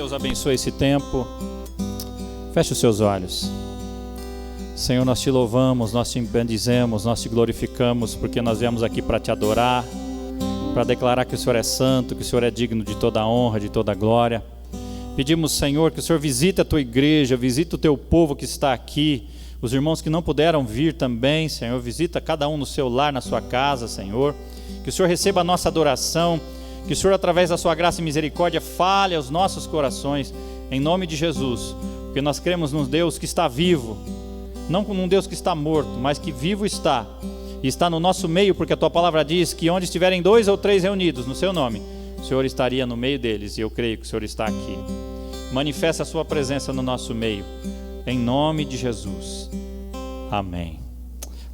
Deus abençoe esse tempo. Feche os seus olhos. Senhor, nós te louvamos, nós te bendizemos, nós te glorificamos, porque nós viemos aqui para te adorar, para declarar que o Senhor é santo, que o Senhor é digno de toda a honra, de toda a glória. Pedimos, Senhor, que o Senhor visite a tua igreja, visite o teu povo que está aqui, os irmãos que não puderam vir também, Senhor, visita cada um no seu lar, na sua casa, Senhor. Que o Senhor receba a nossa adoração, que o Senhor, através da sua graça e misericórdia, fale aos nossos corações, em nome de Jesus, porque nós cremos num Deus que está vivo, não num Deus que está morto, mas que vivo está, e está no nosso meio, porque a tua palavra diz que onde estiverem 2 ou 3 reunidos no seu nome, o Senhor estaria no meio deles, e eu creio que o Senhor está aqui. Manifesta a sua presença no nosso meio, em nome de Jesus, amém.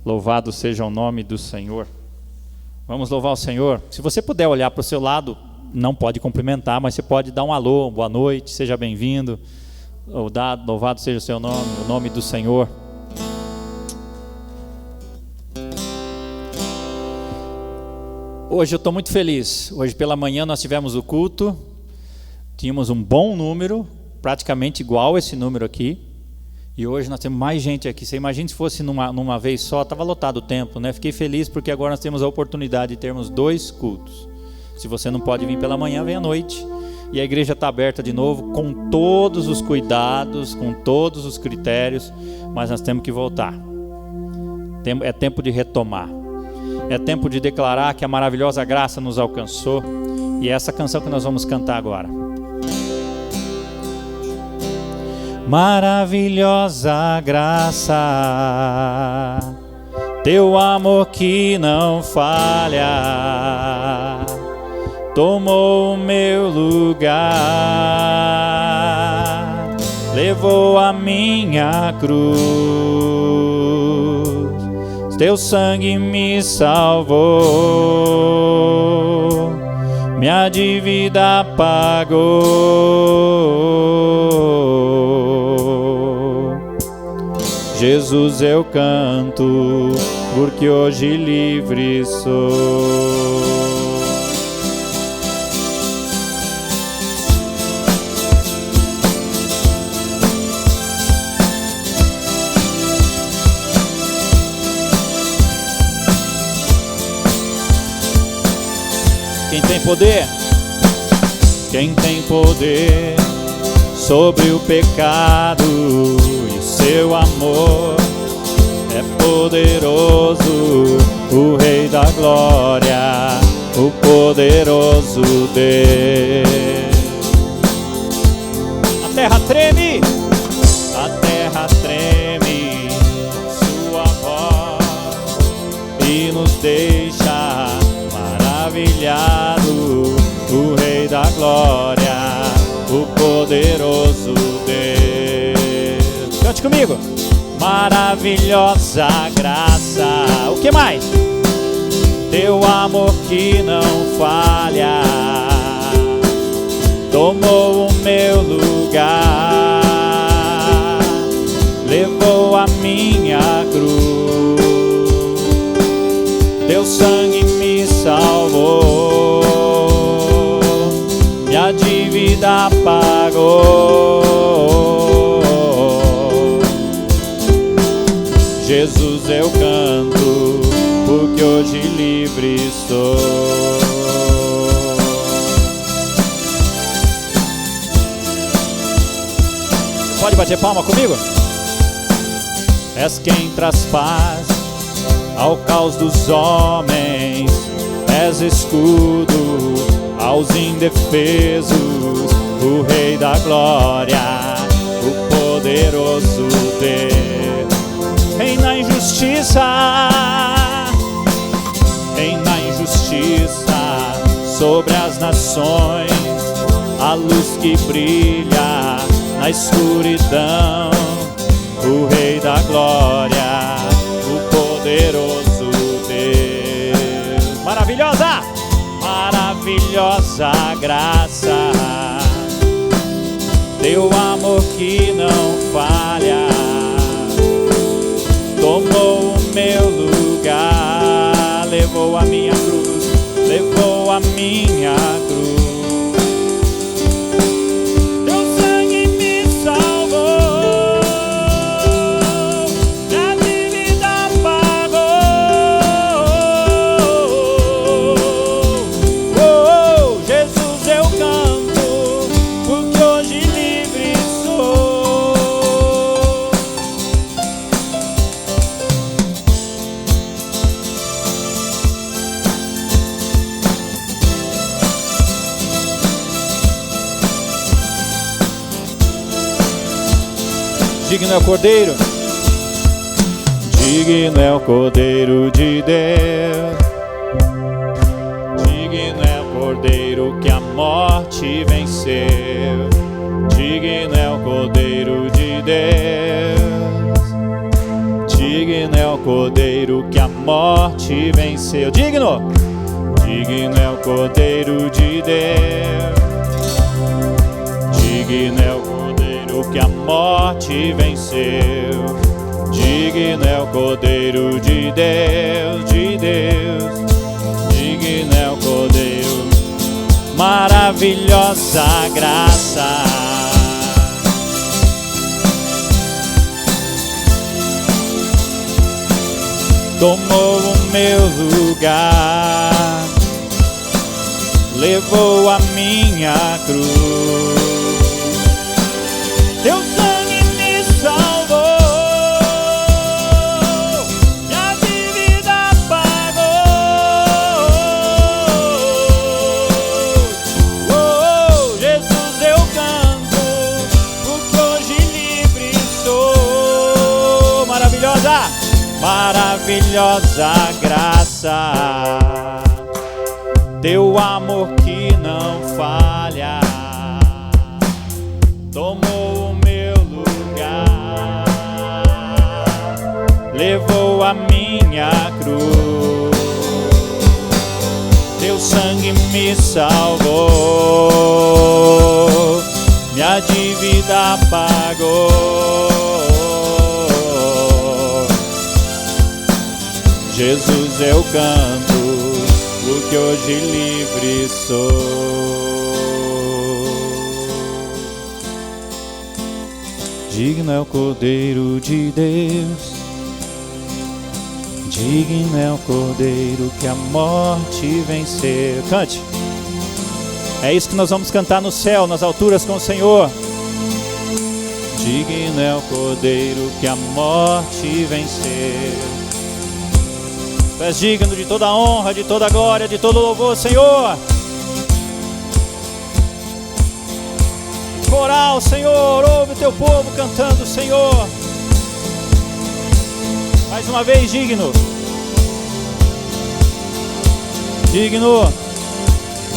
Louvado seja o nome do Senhor. Vamos louvar o Senhor. Se você puder olhar para o seu lado, não pode cumprimentar, mas você pode dar um alô, boa noite, seja bem-vindo. Louvado seja o seu nome, o nome do Senhor. Hoje eu estou muito feliz. Hoje pela manhã nós tivemos o culto. Tínhamos um bom número, praticamente igual esse número aqui. E hoje nós temos mais gente aqui. Você imagina se fosse numa vez só, estava lotado o tempo, né? Fiquei feliz porque agora nós temos a oportunidade de termos 2 cultos. Se você não pode vir pela manhã, vem à noite. E a igreja está aberta de novo, com todos os cuidados, com todos os critérios, mas nós temos que voltar. É tempo de retomar. É tempo de declarar que a maravilhosa graça nos alcançou. E é essa canção que nós vamos cantar agora. Maravilhosa graça, teu amor que não falha, tomou o meu lugar, levou a minha cruz, teu sangue me salvou, minha dívida pagou. Jesus, eu canto, porque hoje livre sou. Quem tem poder? Quem tem poder sobre o pecado e o seu amor é poderoso, o Rei da Glória, o poderoso Deus. A terra treme sua voz e nos deixa maravilhado, o Rei da Glória, o poderoso Deus. Cante comigo. Maravilhosa graça. O que mais? Teu amor que não falha, tomou o meu lugar, levou a minha cruz, teu sangue me salvou, minha dívida pagou. Jesus, eu canto, porque hoje livre sou. Pode bater palma comigo? És quem traz paz ao caos dos homens, és escudo aos indefesos, o Rei da Glória, o poderoso Deus. Reina a injustiça sobre as nações, a luz que brilha na escuridão, o Rei da Glória, o poderoso Deus. Maravilhosa graça, teu amor que não falha, tomou o meu lugar, levou a minha cruz, levou a minha cruz. Teu Digno é o Cordeiro. Digno é o Cordeiro de Deus. Digno é o Cordeiro que a morte venceu. Digno é o Cordeiro de Deus. Digno é o Cordeiro que a morte venceu. Digno! Digno é o Cordeiro de Deus. Digno é o Cordeiro que a morte venceu. Digno é o Cordeiro de Deus, de Deus. Digno é o Cordeiro, maravilhosa graça. Tomou o meu lugar, levou a minha cruz. Teu sangue me salvou, minha dívida pagou. Oh, Jesus, eu canto, porque hoje livre sou. Maravilhosa, maravilhosa graça. Teu amor que não falha tomou o meu lugar, levou a minha cruz. Teu sangue me salvou, minha dívida pagou. Jesus, eu canto, porque hoje livre sou. Digno é o Cordeiro de Deus. Digno é o Cordeiro que a morte venceu. Cante. É isso que nós vamos cantar no céu, nas alturas com o Senhor. Digno é o Cordeiro que a morte venceu. Tu és digno de toda honra, de toda glória, de todo louvor, Senhor. Coral, Senhor, ouve o teu povo cantando, Senhor. Mais uma vez, digno. Digno.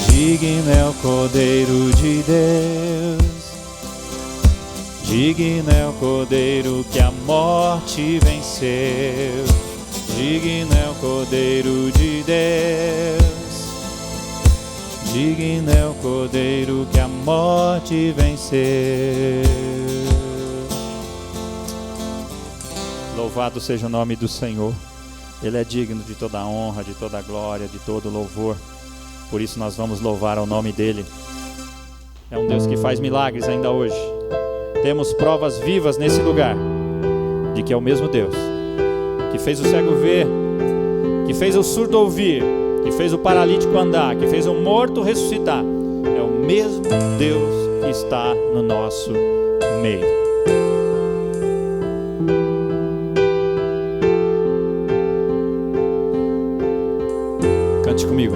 Digno é o Cordeiro de Deus. Digno é o Cordeiro que a morte venceu. Digno é o Cordeiro de Deus. Digno é o Cordeiro que a morte venceu. Louvado seja o nome do Senhor. Ele é digno de toda a honra, de toda a glória, de todo louvor. Por isso nós vamos louvar ao nome dele. É um Deus que faz milagres ainda hoje. Temos provas vivas nesse lugar de que é o mesmo Deus que fez o cego ver, que fez o surdo ouvir, que fez o paralítico andar, que fez o morto ressuscitar. É o mesmo Deus que está no nosso meio. Cante comigo.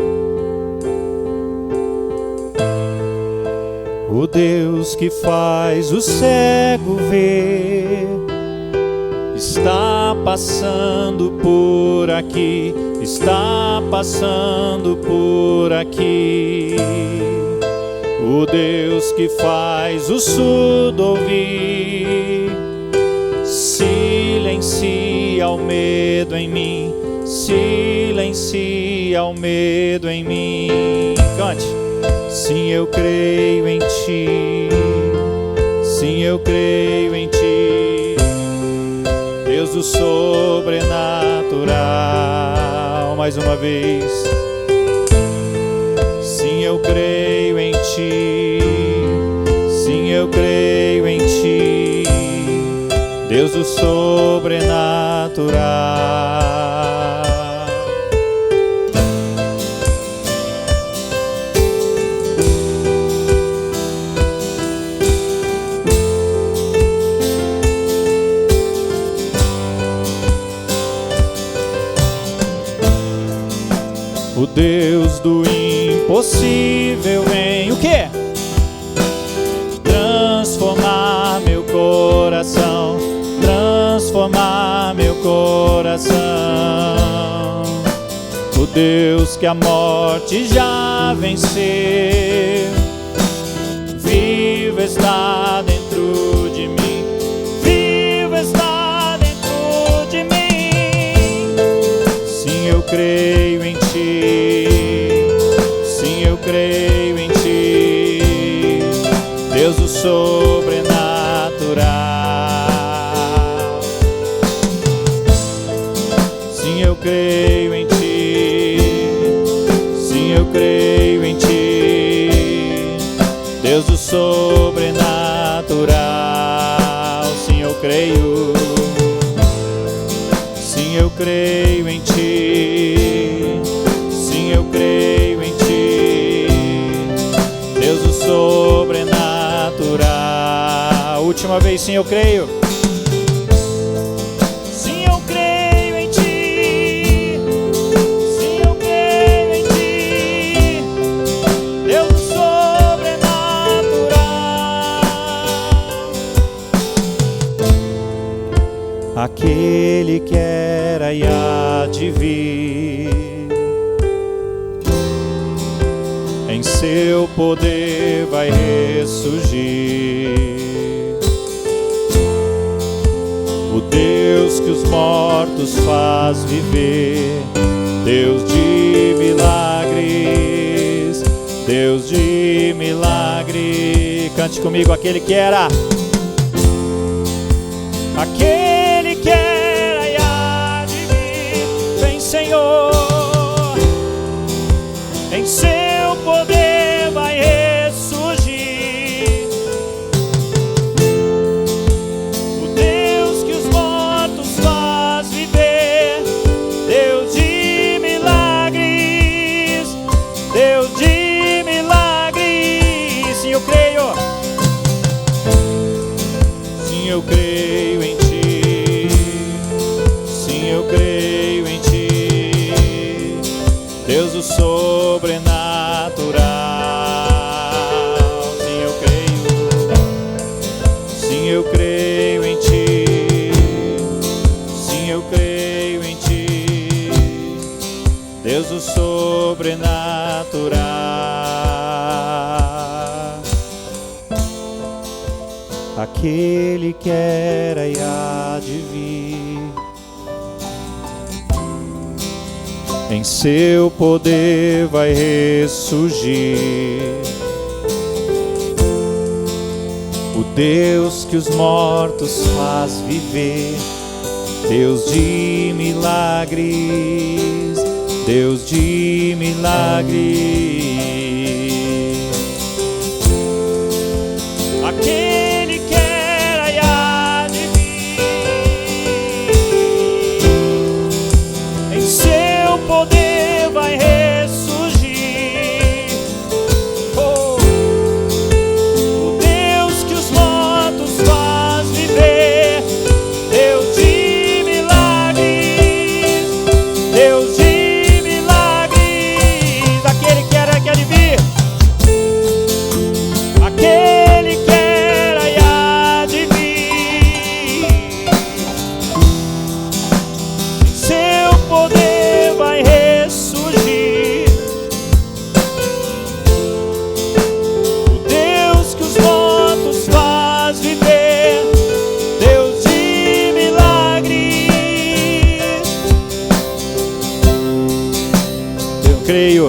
O Deus que faz o cego ver está passando por aqui, está passando por aqui. O Deus que faz o surdo ouvir, silencia o medo em mim, silencia o medo em mim. Cante. Sim, eu creio em ti, sim, eu creio em ti, Deus do sobrenatural. Mais uma vez. Sim, eu creio em ti, sim, eu creio em ti, Deus do sobrenatural. O Deus do impossível vem o quê? Transformar meu coração, coração. O Deus que a morte já venceu, vivo está dentro de mim, vivo está dentro de mim. Sim, eu creio em ti, sim, eu creio em ti, Deus do sobrenatural. Sim, eu creio em ti, sim, eu creio em ti, Deus do sobrenatural. Sim, eu creio, sim, eu creio em ti, sim, eu creio em ti, Deus do sobrenatural. Última vez, sim, eu creio. Sim, eu creio em ti, sim, eu creio em ti, Deus do sobrenatural. Aquele que era e há de vir, em seu poder vai ressurgir. O Deus que os mortos faz viver, Deus de milagres, Deus de milagre. Cante comigo, aquele que era, aquele que era e há de vir. Vem, Senhor, em seu poder vai ressurgir. O Deus que os mortos faz viver, Deus de milagres, Deus de milagres. Sim, eu creio, sim, eu creio em ti, sim, eu creio em ti, Deus do sobrenatural. Sim, eu creio, sim, eu creio em ti, sim, eu creio em ti, Deus do sobrenatural. Aquele que era e há de vir, em seu poder vai ressurgir. O Deus que os mortos faz viver, Deus de milagres, Deus de milagres. Aquele que era e há de vir, em seu poder vai ressurgir. Oh, o Deus que os mortos faz viver, Deus de milagres, Deus de milagres. Aquele que era e há de vir, aquele que era e há de vir, em seu poder vai ressurgir. O Deus que os mortos faz viver, Deus de milagres. Eu creio,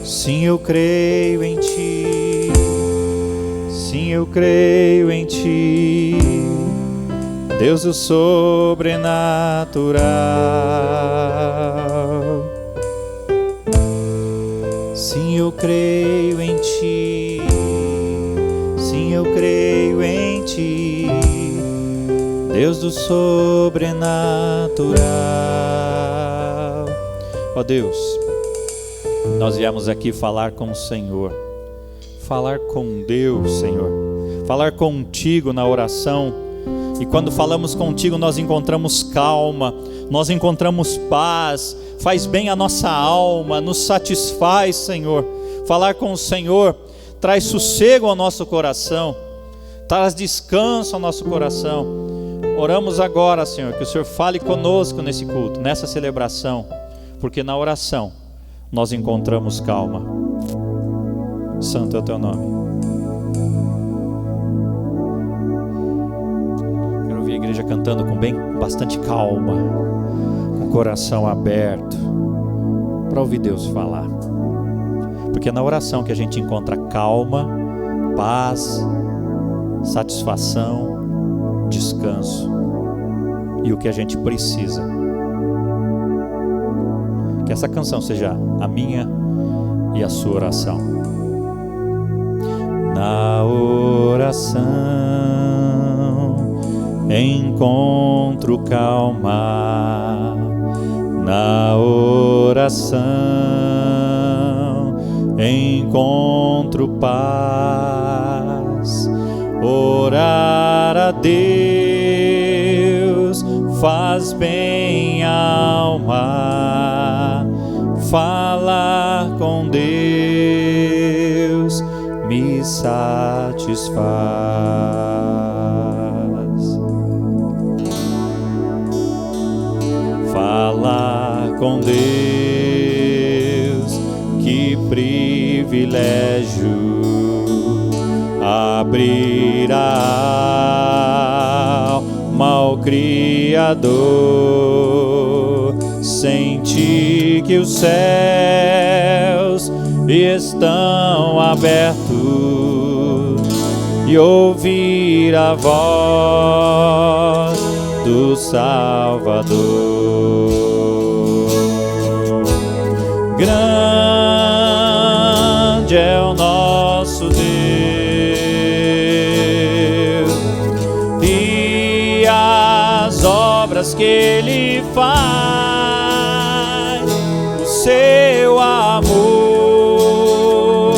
sim, eu creio em ti, sim, eu creio em ti, Deus do sobrenatural. Sim, eu creio em ti, sim, eu creio em ti, Deus do sobrenatural. Ó Deus, nós viemos aqui falar com o Senhor, falar com Deus, Senhor, falar contigo na oração. E quando falamos contigo, nós encontramos calma, nós encontramos paz, faz bem a nossa alma, nos satisfaz, Senhor. Falar com o Senhor traz sossego ao nosso coração, traz descanso ao nosso coração. Oramos agora, Senhor, que o Senhor fale conosco nesse culto, nessa celebração, porque na oração nós encontramos calma. Santo é o teu nome. Quero ouvir a igreja cantando com bastante calma, com o coração aberto, para ouvir Deus falar. Porque é na oração que a gente encontra calma, paz, satisfação, descanso e o que a gente precisa. Que essa canção seja a minha e a sua oração. Na oração encontro calma, na oração encontro paz. Orar a Deus faz bem à alma, falar com Deus me satisfaz. Falar com Deus, que privilégio. Abrir a alma ao Criador, sentir que os céus estão abertos e ouvir a voz do Salvador. Grande é o nosso Deus e as obras que Ele faz, o seu amor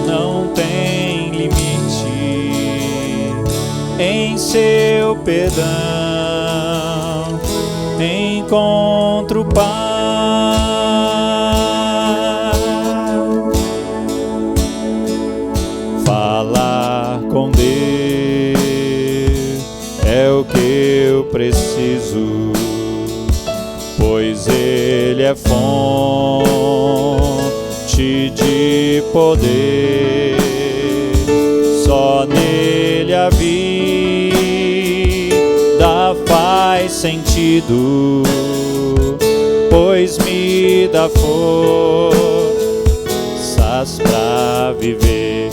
não tem limite, em seu perdão encontro paz. Falar com Deus é o que eu preciso, pois Ele é fonte de poder. Só nele a vida faz sentido, pois me dá forças pra viver.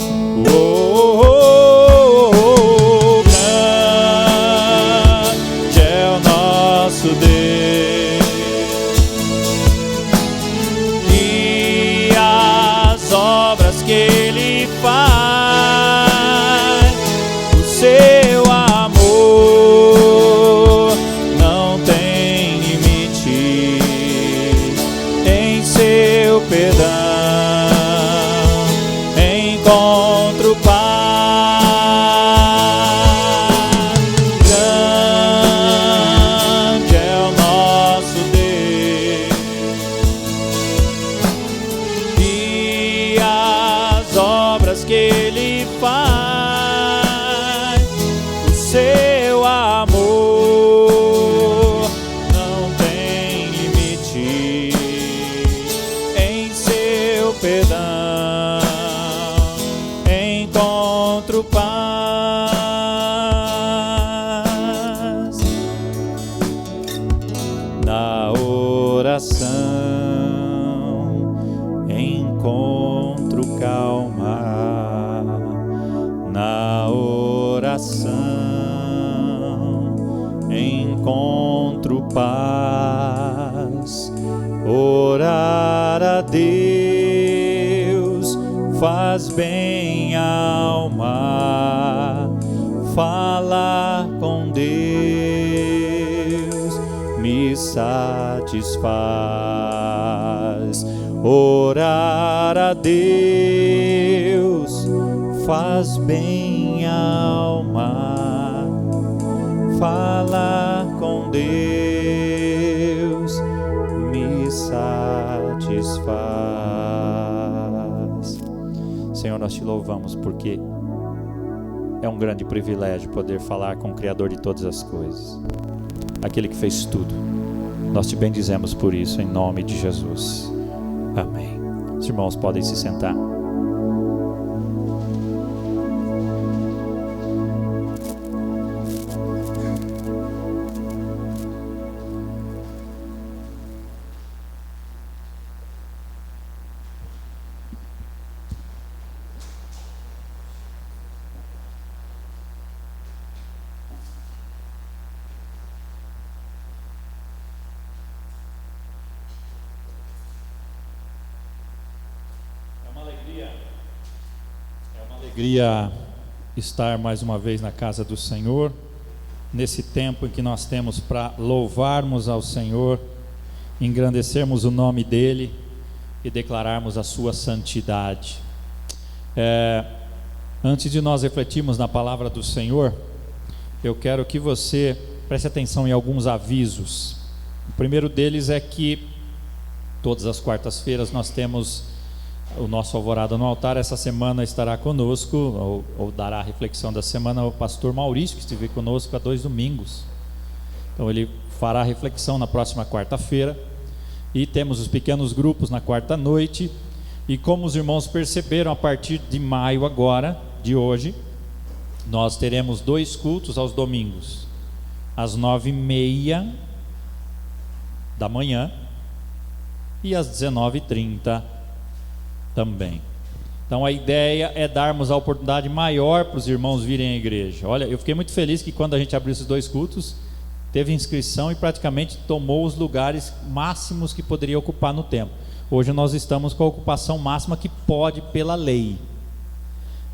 Grande é o nosso Deus e as obras que Ele faz, o seu amor não tem limite, em seu perdão encontro paz. Grande é o nosso Deus e as obras que Ele faz, o seu amor não tem limite, em seu perdão encontro paz. Na oração encontro calma, na oração encontro paz. Orar a Deus faz bem à alma, falar com Deus me satisfaz. Orar a Deus faz bem à alma, falar com Deus me satisfaz. Senhor, nós te louvamos porque é um grande privilégio poder falar com o Criador de todas as coisas, aquele que fez tudo. Nós te bendizemos por isso, em nome de Jesus. Amém. Os irmãos podem se sentar. Alegria estar mais uma vez na casa do Senhor, nesse tempo em que nós temos para louvarmos ao Senhor, engrandecermos o nome dEle e declararmos a sua santidade. Antes de nós refletirmos na palavra do Senhor, eu quero que você preste atenção em alguns avisos. O primeiro deles é que todas as quartas-feiras nós temos o nosso Alvorada no Altar. Essa semana estará conosco, ou dará a reflexão da semana, o pastor Maurício, que esteve conosco há 2 domingos. Então ele fará a reflexão na próxima quarta-feira. E temos os pequenos grupos na quarta noite. E como os irmãos perceberam, a partir de maio agora, de hoje, nós teremos 2 cultos aos domingos, às 9h30 da manhã e às 19h30 também. Então a ideia é darmos a oportunidade maior para os irmãos virem à igreja. Olha, eu fiquei muito feliz que quando a gente abriu esses 2 cultos, teve inscrição e praticamente tomou os lugares máximos que poderia ocupar no templo. Hoje nós estamos com a ocupação máxima que pode pela lei.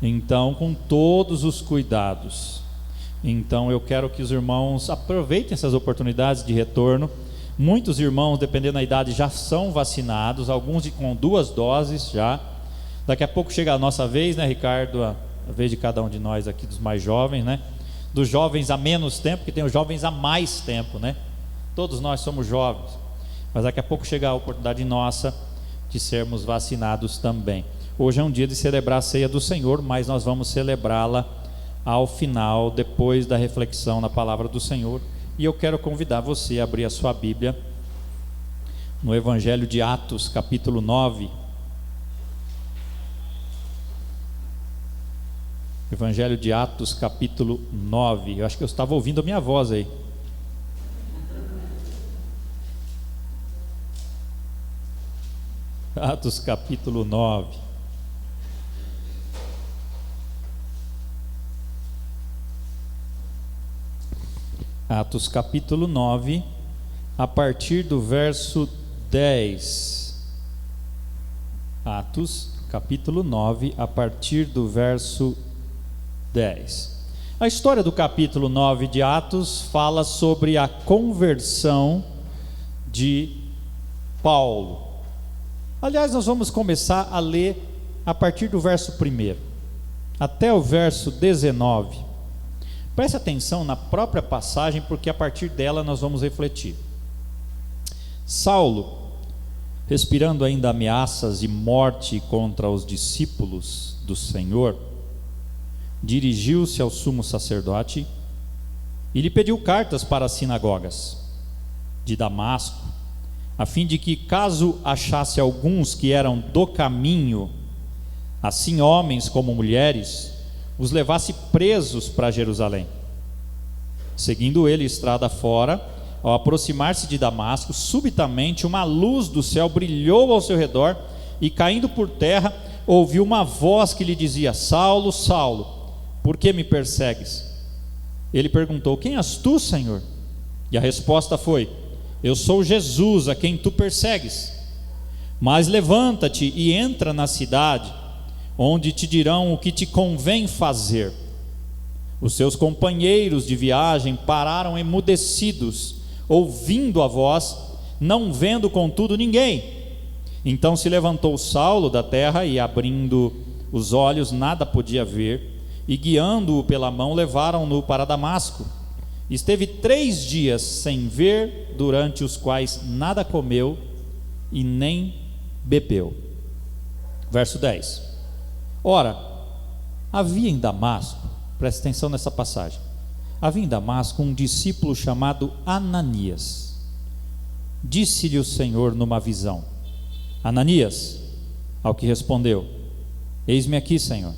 Então, com todos os cuidados. Então eu quero que os irmãos aproveitem essas oportunidades de retorno. Muitos irmãos, dependendo da idade, já são vacinados, alguns com 2 doses já. Daqui a pouco chega a nossa vez, né, Ricardo? A vez de cada um de nós aqui, dos mais jovens, né? Dos jovens há menos tempo, porque tem os jovens há mais tempo, né? Todos nós somos jovens, mas daqui a pouco chega a oportunidade nossa de sermos vacinados também. Hoje é um dia de celebrar a ceia do Senhor, mas nós vamos celebrá-la ao final, depois da reflexão na palavra do Senhor. E eu quero convidar você a abrir a sua Bíblia no Evangelho de Atos, capítulo 9. Evangelho de Atos, capítulo 9. Eu acho que eu estava ouvindo a minha voz aí. Atos, capítulo 9. Atos capítulo 9, a partir do verso 10. Atos capítulo 9, a partir do verso 10. A história do capítulo 9 de Atos fala sobre a conversão de Paulo. Aliás, nós vamos começar a ler a partir do verso 1 até o verso 19. Preste atenção na própria passagem, porque a partir dela nós vamos refletir. Saulo, respirando ainda ameaças de morte contra os discípulos do Senhor, dirigiu-se ao sumo sacerdote e lhe pediu cartas para as sinagogas de Damasco, a fim de que, caso achasse alguns que eram do caminho, assim homens como mulheres, os levasse presos para Jerusalém. Seguindo ele estrada fora, ao aproximar-se de Damasco, subitamente uma luz do céu brilhou ao seu redor, e caindo por terra, ouviu uma voz que lhe dizia: Saulo, Saulo, por que me persegues? Ele perguntou: quem és tu, Senhor? E a resposta foi: eu sou Jesus, a quem tu persegues. Mas levanta-te e entra na cidade, onde te dirão o que te convém fazer. Os seus companheiros de viagem pararam emudecidos, ouvindo a voz, não vendo contudo ninguém. Então se levantou Saulo da terra e, abrindo os olhos, nada podia ver, e guiando-o pela mão, levaram-no para Damasco. Esteve 3 dias sem ver, durante os quais nada comeu e nem bebeu. Verso 10. Ora, havia em Damasco Presta atenção nessa passagem. Havia em Damasco um discípulo chamado Ananias. Disse-lhe o Senhor numa visão: Ananias. Ao que respondeu: Eis-me aqui, Senhor.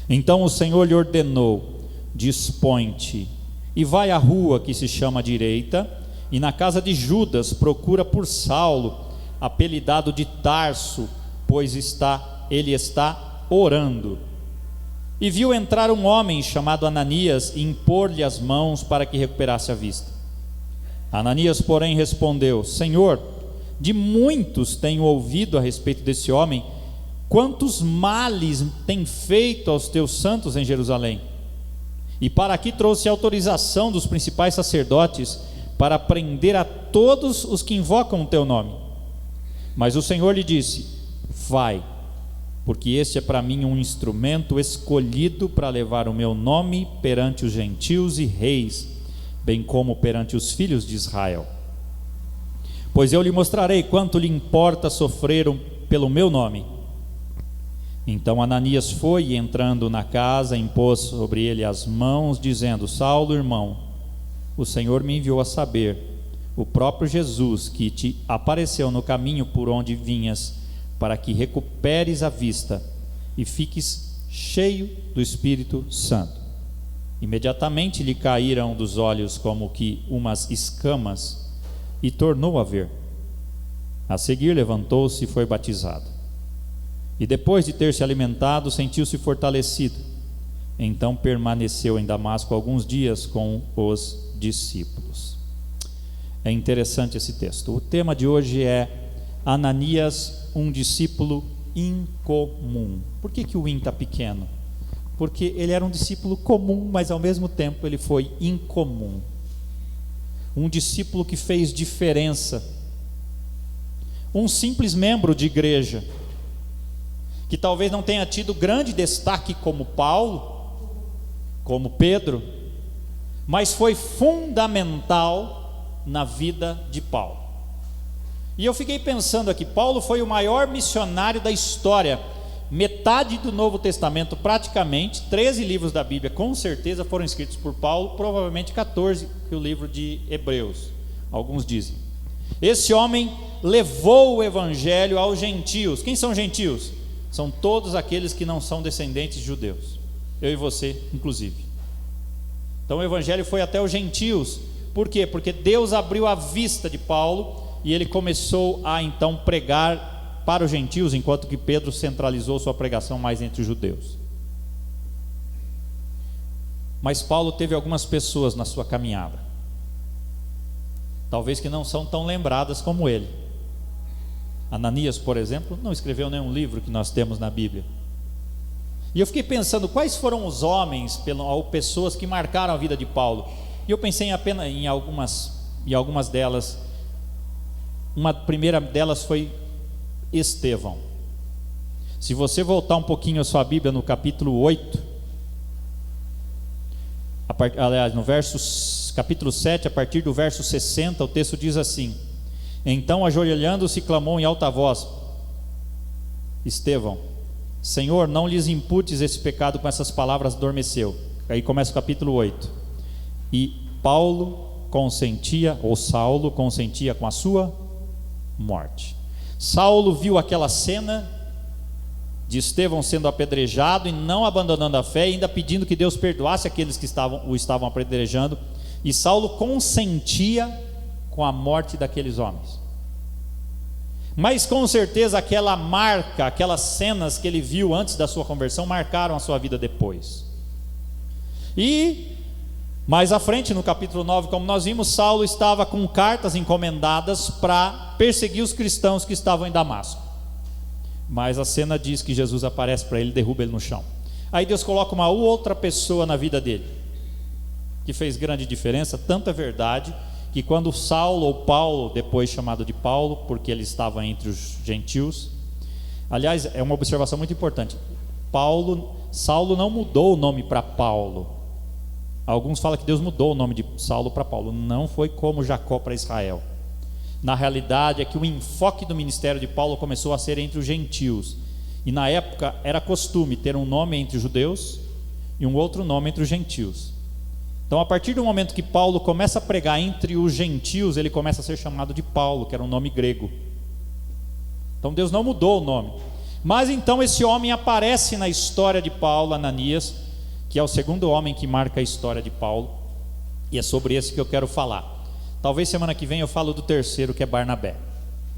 Então o Senhor lhe ordenou: dispõe-te e vai à rua que se chama Direita, e na casa de Judas procura por Saulo, apelidado de Tarso, pois ele está orando. E viu entrar um homem chamado Ananias e impor-lhe as mãos para que recuperasse a vista. Ananias, porém, respondeu: Senhor, de muitos tenho ouvido a respeito desse homem, quantos males tem feito aos teus santos em Jerusalém. E para aqui trouxe autorização dos principais sacerdotes para prender a todos os que invocam o teu nome. Mas o Senhor lhe disse: vai, porque este é para mim um instrumento escolhido para levar o meu nome perante os gentios e reis, bem como perante os filhos de Israel. Pois eu lhe mostrarei quanto lhe importa sofrer pelo meu nome. Então Ananias foi e, entrando na casa, impôs sobre ele as mãos, dizendo: Saulo, irmão, o Senhor me enviou a saber, o próprio Jesus, que te apareceu no caminho por onde vinhas, para que recuperes a vista e fiques cheio do Espírito Santo. Imediatamente lhe caíram dos olhos como que umas escamas, e tornou a ver. A seguir levantou-se e foi batizado. E depois de ter se alimentado, sentiu-se fortalecido. Então permaneceu em Damasco alguns dias com os discípulos. É interessante esse texto. O tema de hoje é Ananias, um discípulo incomum. Por que o in está pequeno? Porque ele era um discípulo comum, mas ao mesmo tempo ele foi incomum. Um discípulo que fez diferença. Um simples membro de igreja, que talvez não tenha tido grande destaque como Paulo, como Pedro, mas foi fundamental na vida de Paulo. E eu fiquei pensando aqui, Paulo foi o maior missionário da história. Metade do Novo Testamento, praticamente 13 livros da Bíblia com certeza foram escritos por Paulo, provavelmente 14 que o livro de Hebreus, alguns dizem. Esse homem levou o evangelho aos gentios. Quem são gentios? São todos aqueles que não são descendentes de judeus, eu e você inclusive. Então o evangelho foi até os gentios. Por quê? Porque Deus abriu a vista de Paulo e ele começou a então pregar para os gentios, enquanto que Pedro centralizou sua pregação mais entre os judeus. Mas Paulo teve algumas pessoas na sua caminhada, talvez que não são tão lembradas como ele. Ananias, por exemplo, não escreveu nenhum livro que nós temos na Bíblia. E eu fiquei pensando, quais foram os homens ou pessoas que marcaram a vida de Paulo? E eu pensei apenas em algumas delas. Uma primeira delas foi Estevão. Se você voltar um pouquinho a sua Bíblia no capítulo 8, aliás, no capítulo 7, a partir do verso 60, o texto diz assim: então, ajoelhando-se, clamou em alta voz: Estevão, Senhor, não lhes imputes esse pecado. Com essas palavras adormeceu. Aí começa o capítulo 8. E Saulo consentia com a sua morte. Saulo viu aquela cena de Estevão sendo apedrejado e não abandonando a fé, ainda pedindo que Deus perdoasse aqueles que o estavam apedrejando, e Saulo consentia com a morte daqueles homens. Mas com certeza aquelas cenas que ele viu antes da sua conversão marcaram a sua vida depois. E mais à frente, no capítulo 9, como nós vimos, Saulo estava com cartas encomendadas para perseguir os cristãos que estavam em Damasco. Mas a cena diz que Jesus aparece para ele e derruba ele no chão. Aí Deus coloca uma outra pessoa na vida dele, que fez grande diferença. Tanto é verdade que quando Saulo, ou Paulo, depois chamado de Paulo, porque ele estava entre os gentios. Aliás, é uma observação muito importante. Saulo não mudou o nome para Paulo. Alguns falam que Deus mudou o nome de Saulo para Paulo. Não foi como Jacó para Israel. Na realidade é que o enfoque do ministério de Paulo começou a ser entre os gentios. E na época era costume ter um nome entre os judeus e um outro nome entre os gentios. Então, a partir do momento que Paulo começa a pregar entre os gentios, ele começa a ser chamado de Paulo, que era um nome grego. Então Deus não mudou o nome. Mas então esse homem aparece na história de Paulo, Ananias, que é o segundo homem que marca a história de Paulo, e é sobre esse que eu quero falar. Talvez semana que vem eu falo do terceiro, que é Barnabé.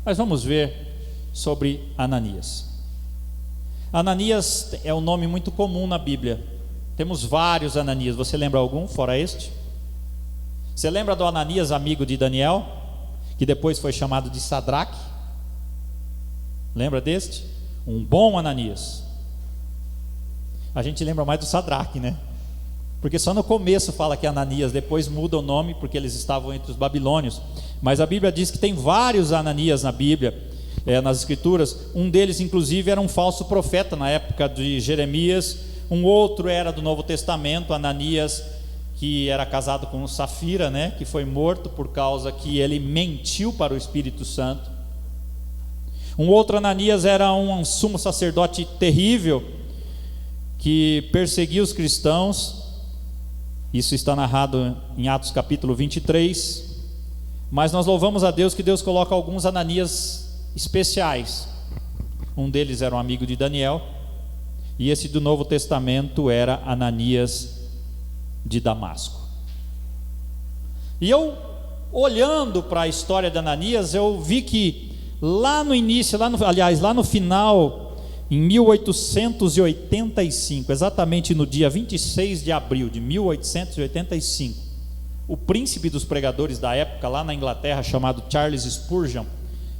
Mas vamos ver sobre Ananias. Ananias é um nome muito comum na Bíblia. Temos vários Ananias. Você lembra algum fora este? Você lembra do Ananias, amigo de Daniel, que depois foi chamado de Sadraque? Lembra deste? Um bom Ananias. A gente lembra mais do Sadraque, né? Porque só no começo fala que é Ananias, depois muda o nome porque eles estavam entre os babilônios. Mas a Bíblia diz que tem vários Ananias na Bíblia, nas Escrituras. Um deles, inclusive, era um falso profeta na época de Jeremias. Um outro era do Novo Testamento, Ananias, que era casado com Safira, né? Que foi morto por causa que ele mentiu para o Espírito Santo. Um outro Ananias era um sumo sacerdote terrível, que perseguia os cristãos. Isso está narrado em Atos capítulo 23. Mas nós louvamos a Deus que Deus coloca alguns Ananias especiais. Um deles era um amigo de Daniel, e esse do Novo Testamento era Ananias de Damasco. E eu, olhando para a história de Ananias, eu vi que lá no início, lá no final, em 1885, exatamente no dia 26 de abril de 1885, o príncipe dos pregadores da época, lá na Inglaterra, chamado Charles Spurgeon,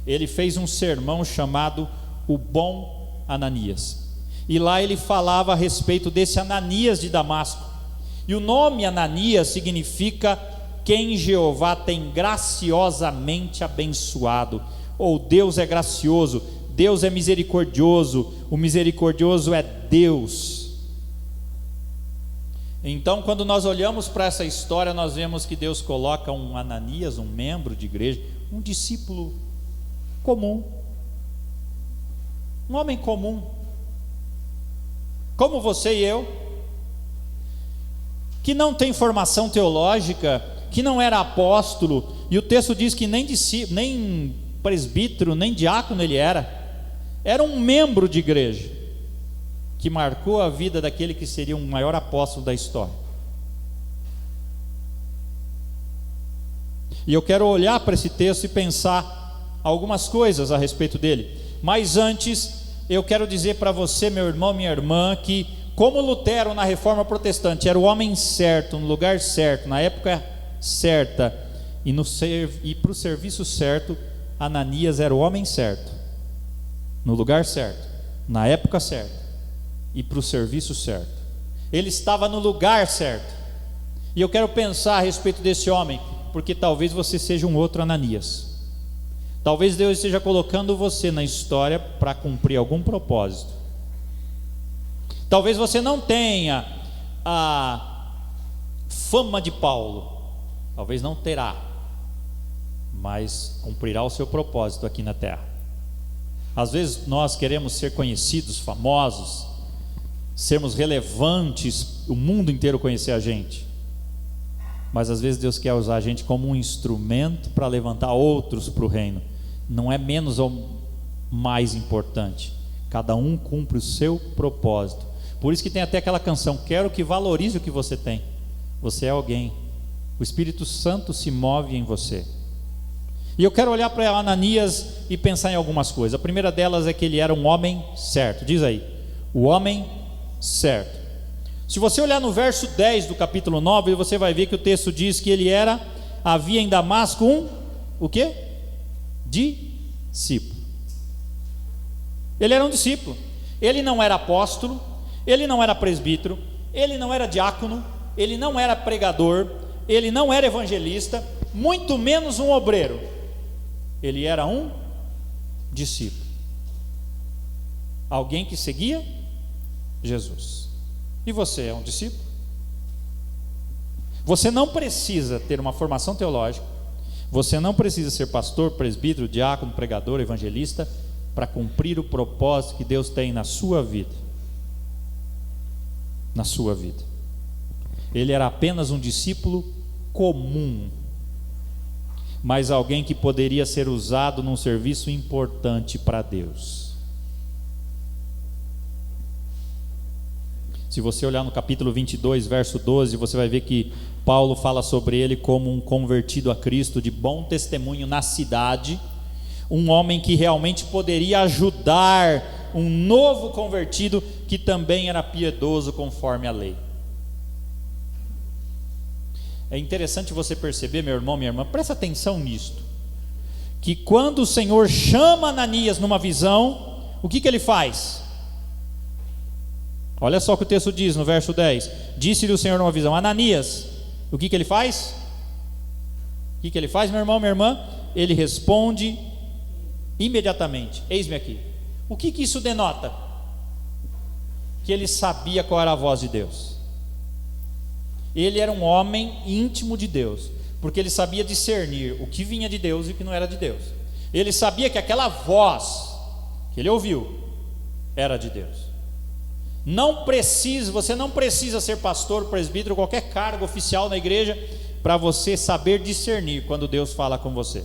ele fez um sermão chamado O Bom Ananias. E lá ele falava a respeito desse Ananias de Damasco. E o nome Ananias significa quem Jeová tem graciosamente abençoado, ou Deus é gracioso, Deus é misericordioso, o misericordioso é Deus. Então, quando nós olhamos para essa história, nós vemos que Deus coloca um Ananias, um membro de igreja, um discípulo comum, um homem comum, como você e eu, que não tem formação teológica, que não era apóstolo, e o texto diz que nem presbítero, nem diácono ele era um membro de igreja, que marcou a vida daquele que seria o maior apóstolo da história. E eu quero olhar para esse texto e pensar algumas coisas a respeito dele. Mas antes, eu quero dizer para você, meu irmão, minha irmã, que como Lutero na Reforma Protestante era o homem certo, no lugar certo, na época certa, e para o serviço certo, Ananias era o homem certo, no lugar certo, na época certa e para o serviço certo. Ele estava no lugar certo. E eu quero pensar a respeito desse homem, porque talvez você seja um outro Ananias. Talvez Deus esteja colocando você na história para cumprir algum propósito. Talvez você não tenha a fama de Paulo, talvez não terá, mas cumprirá o seu propósito aqui na terra. Às vezes nós queremos ser conhecidos, famosos, sermos relevantes, o mundo inteiro conhecer a gente. Mas às vezes Deus quer usar a gente como um instrumento para levantar outros para o reino. Não é menos ou mais importante. Cada um cumpre o seu propósito. Por isso que tem até aquela canção: quero que valorize o que você tem. Você é alguém. O Espírito Santo se move em você. E eu quero olhar para Ananias e pensar em algumas coisas. A primeira delas é que ele era um homem certo. Diz aí, o homem certo. Se você olhar no verso 10 do capítulo 9, você vai ver que o texto diz que ele havia em Damasco o quê? Discípulo. Ele era um discípulo. Ele não era apóstolo, ele não era presbítero, ele não era diácono, ele não era pregador, ele não era evangelista, muito menos um obreiro. Ele era um discípulo. Alguém que seguia Jesus. E você é um discípulo? Você não precisa ter uma formação teológica, você não precisa ser pastor, presbítero, diácono, pregador, evangelista para cumprir o propósito que Deus tem na sua vida. Na sua vida. Ele era apenas um discípulo comum, mas alguém que poderia ser usado num serviço importante para Deus. Se você olhar no capítulo 22, verso 12, você vai ver que Paulo fala sobre ele como um convertido a Cristo de bom testemunho na cidade, um homem que realmente poderia ajudar um novo convertido que também era piedoso conforme a lei. É interessante você perceber, meu irmão, minha irmã, presta atenção nisto, que quando o Senhor chama Ananias numa visão, o que ele faz? Olha só o que o texto diz no verso 10: disse-lhe o Senhor numa visão, Ananias. O que ele faz? O que ele faz, meu irmão, minha irmã? Ele responde imediatamente, eis-me aqui. O que isso denota? Que ele sabia qual era a voz de Deus. Ele era um homem íntimo de Deus, porque ele sabia discernir o que vinha de Deus e o que não era de Deus. Ele sabia que aquela voz que ele ouviu era de Deus. Você não precisa ser pastor, presbítero, qualquer cargo oficial na igreja para você saber discernir quando Deus fala com você.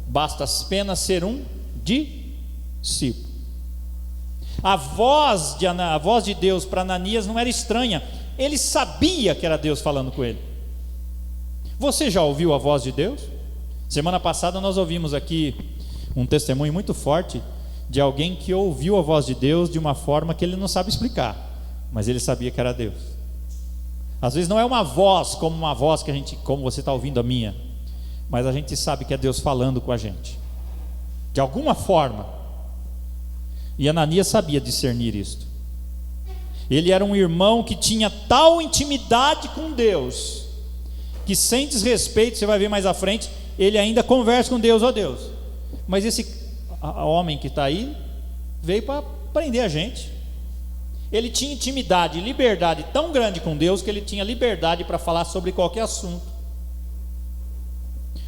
Basta apenas ser um discípulo. A voz de Deus para Ananias não era estranha. Ele sabia que era Deus falando com ele. Você já ouviu a voz de Deus? Semana passada nós ouvimos aqui um testemunho muito forte de alguém que ouviu a voz de Deus de uma forma que ele não sabe explicar, mas ele sabia que era Deus. Às vezes não é uma voz como uma voz que a gente, como você está ouvindo a minha, mas a gente sabe que é Deus falando com a gente, de alguma forma. E Ananias sabia discernir isto. Ele era um irmão que tinha tal intimidade com Deus, que sem desrespeito, você vai ver mais à frente, ele ainda conversa com Deus, ó Deus. Mas esse homem que está aí veio para prender a gente. Ele tinha intimidade e liberdade tão grande com Deus que ele tinha liberdade para falar sobre qualquer assunto.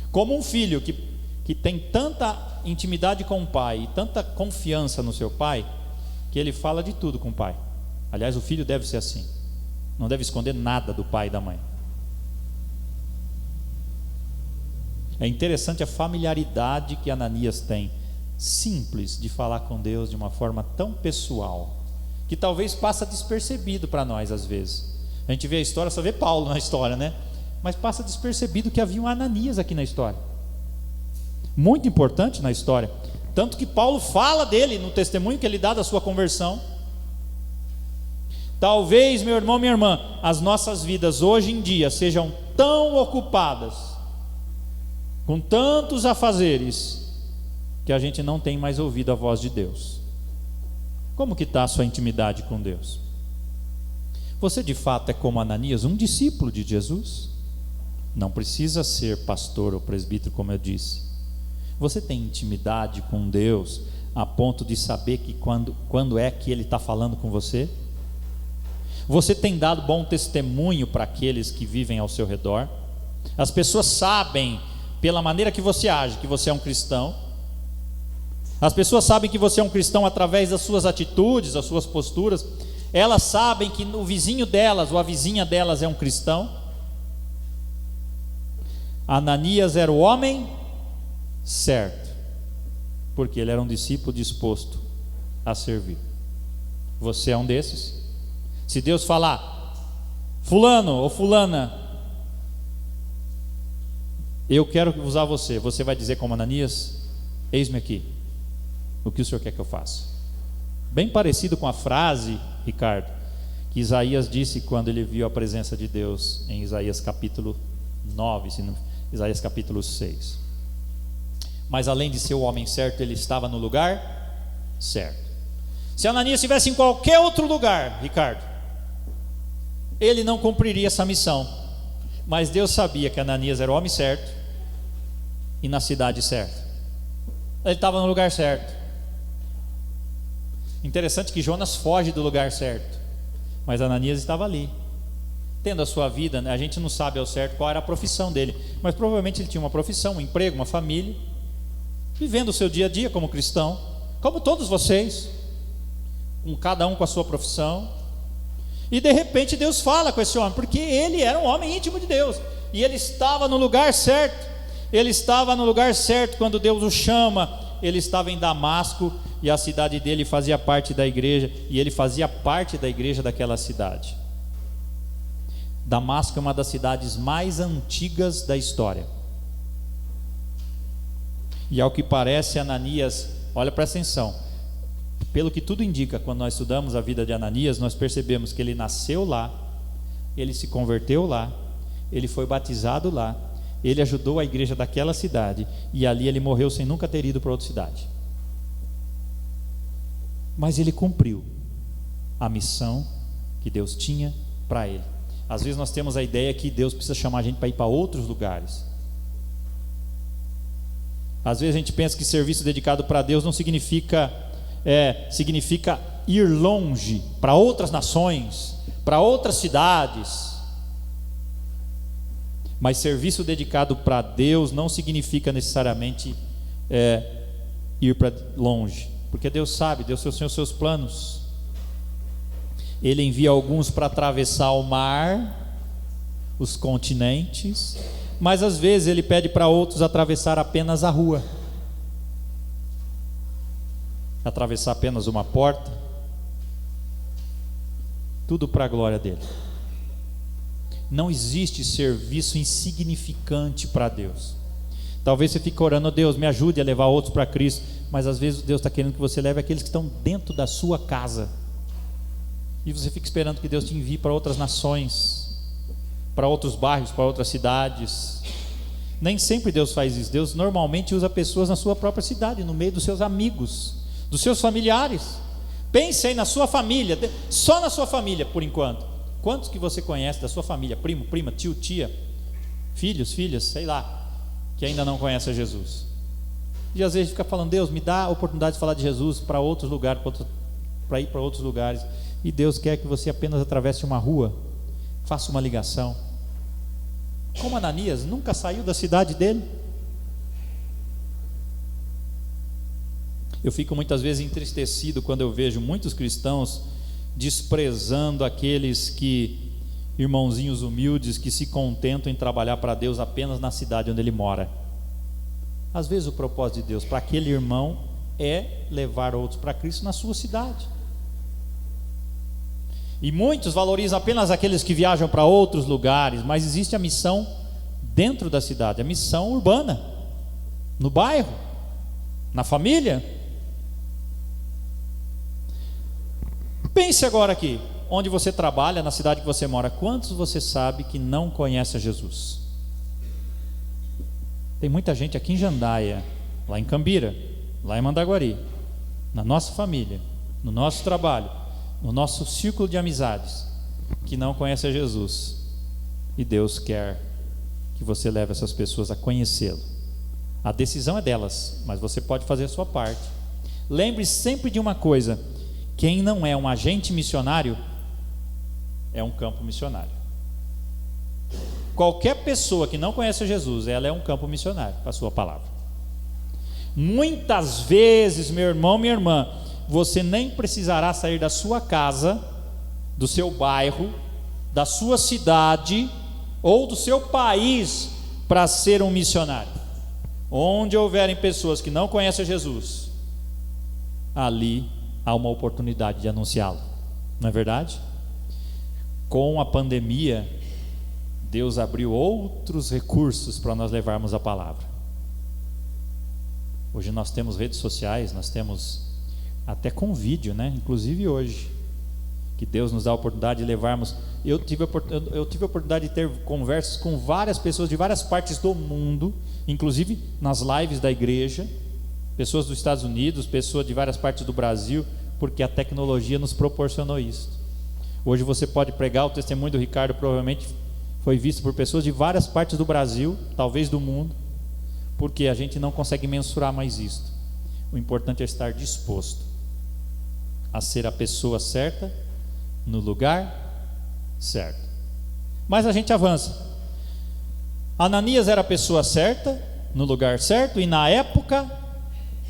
Como um filho que tem tanta intimidade com o pai e tanta confiança no seu pai, que ele fala de tudo com o pai. Aliás, o filho deve ser assim, não deve esconder nada do pai e da mãe. É interessante a familiaridade que Ananias tem, simples, de falar com Deus de uma forma tão pessoal, que talvez passa despercebido para nós às vezes. A gente vê a história, só vê Paulo na história, né? Mas passa despercebido que havia um Ananias aqui na história, muito importante na história, tanto que Paulo fala dele no testemunho que ele dá da sua conversão. Talvez, meu irmão, minha irmã, as nossas vidas hoje em dia sejam tão ocupadas, com tantos afazeres, que a gente não tem mais ouvido a voz de Deus. Como que está a sua intimidade com Deus? Você de fato é como Ananias, um discípulo de Jesus? Não precisa ser pastor ou presbítero, como eu disse. Você tem intimidade com Deus a ponto de saber que quando é que Ele está falando com você? Você tem dado bom testemunho para aqueles que vivem ao seu redor? As pessoas sabem, pela maneira que você age, que você é um cristão. As pessoas sabem que você é um cristão através das suas atitudes, das suas posturas. Elas sabem que o vizinho delas ou a vizinha delas é um cristão. Ananias era o homem certo, porque ele era um discípulo disposto a servir. Você é um desses? Se Deus falar, fulano ou fulana, eu quero usar você, você vai dizer como Ananias, eis-me aqui, o que o Senhor quer que eu faça? Bem parecido com a frase, Ricardo, que Isaías disse quando ele viu a presença de Deus em Isaías capítulo 9, Isaías capítulo 6. Mas além de ser o homem certo, ele estava no lugar certo. Se Ananias estivesse em qualquer outro lugar, Ricardo, ele não cumpriria essa missão. Mas Deus sabia que Ananias era o homem certo e na cidade certa. Ele estava no lugar certo. Interessante que Jonas foge do lugar certo, mas Ananias estava ali, tendo a sua vida, né? A gente não sabe ao certo qual era a profissão dele, mas provavelmente ele tinha uma profissão, um emprego, uma família, vivendo o seu dia a dia como cristão, como todos vocês, cada um com a sua profissão. E de repente Deus fala com esse homem, porque ele era um homem íntimo de Deus, e ele estava no lugar certo. Ele estava no lugar certo quando Deus o chama. Ele estava em Damasco, e a cidade dele fazia parte da igreja, e ele fazia parte da igreja daquela cidade. Damasco é uma das cidades mais antigas da história. E ao que parece, Ananias, olha, presta atenção, pelo que tudo indica, quando nós estudamos a vida de Ananias, nós percebemos que ele nasceu lá, ele se converteu lá, ele foi batizado lá, ele ajudou a igreja daquela cidade, e ali ele morreu sem nunca ter ido para outra cidade. Mas ele cumpriu a missão que Deus tinha para ele. Às vezes nós temos a ideia que Deus precisa chamar a gente para ir para outros lugares. Às vezes a gente pensa que serviço dedicado para Deus não significa ir longe, para outras nações, para outras cidades. Mas serviço dedicado para Deus não significa necessariamente ir para longe, porque Deus sabe, Deus tem os seus planos. Ele envia alguns para atravessar o mar, os continentes, mas às vezes ele pede para outros atravessar apenas a rua, atravessar apenas uma porta, tudo para a glória dele. Não existe serviço insignificante para Deus. Talvez você fique orando: Deus, me ajude a levar outros para Cristo, mas às vezes Deus está querendo que você leve aqueles que estão dentro da sua casa, e você fica esperando que Deus te envie para outras nações, para outros bairros, para outras cidades. Nem sempre Deus faz isso. Deus normalmente usa pessoas na sua própria cidade, no meio dos seus amigos, dos seus familiares. Pense aí na sua família, só na sua família por enquanto. Quantos que você conhece da sua família, primo, prima, tio, tia, filhos, filhas, sei lá, que ainda não conhecem a Jesus? E às vezes fica falando: Deus, me dá a oportunidade de falar de Jesus para outros lugares, para ir para outros lugares. E Deus quer que você apenas atravesse uma rua, faça uma ligação. Como Ananias nunca saiu da cidade dele. Eu fico muitas vezes entristecido quando eu vejo muitos cristãos desprezando aqueles irmãozinhos humildes, que se contentam em trabalhar para Deus apenas na cidade onde ele mora. Às vezes o propósito de Deus para aquele irmão é levar outros para Cristo na sua cidade. E muitos valorizam apenas aqueles que viajam para outros lugares, mas existe a missão dentro da cidade, a missão urbana, no bairro, na família. Pense agora aqui, onde você trabalha, na cidade que você mora, quantos você sabe que não conhece a Jesus? Tem muita gente aqui em Jandaia, lá em Cambira, lá em Mandaguari, na nossa família, no nosso trabalho, no nosso círculo de amizades, que não conhece a Jesus. E Deus quer que você leve essas pessoas a conhecê-lo. A decisão é delas, mas você pode fazer a sua parte. Lembre sempre de uma coisa: quem não é um agente missionário é um campo missionário. Qualquer pessoa que não conhece a Jesus, ela é um campo missionário para a sua palavra. Muitas vezes, meu irmão, minha irmã, você nem precisará sair da sua casa, do seu bairro, da sua cidade ou do seu país para ser um missionário. Onde houverem pessoas que não conhecem a Jesus, ali há uma oportunidade de anunciá-lo, não é verdade? Com a pandemia, Deus abriu outros recursos para nós levarmos a palavra. Hoje nós temos redes sociais, nós temos até com vídeo, né? Inclusive hoje, que Deus nos dá a oportunidade de levarmos. Eu tive a oportunidade de ter conversas com várias pessoas de várias partes do mundo, inclusive nas lives da igreja, pessoas dos Estados Unidos, pessoas de várias partes do Brasil, porque a tecnologia nos proporcionou isso. Hoje você pode pregar, o testemunho do Ricardo provavelmente foi visto por pessoas de várias partes do Brasil, talvez do mundo, porque a gente não consegue mensurar mais isso. O importante é estar disposto a ser a pessoa certa, no lugar certo. Mas a gente avança. Ananias era a pessoa certa, no lugar certo e na época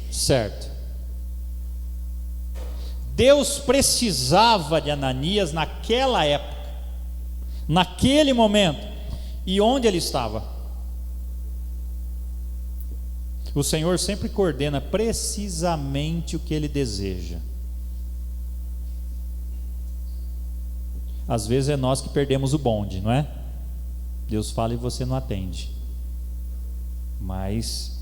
certa. Deus precisava de Ananias naquela época, naquele momento. E onde ele estava? O Senhor sempre coordena precisamente o que Ele deseja. Às vezes é nós que perdemos o bonde, não é? Deus fala e você não atende. Mas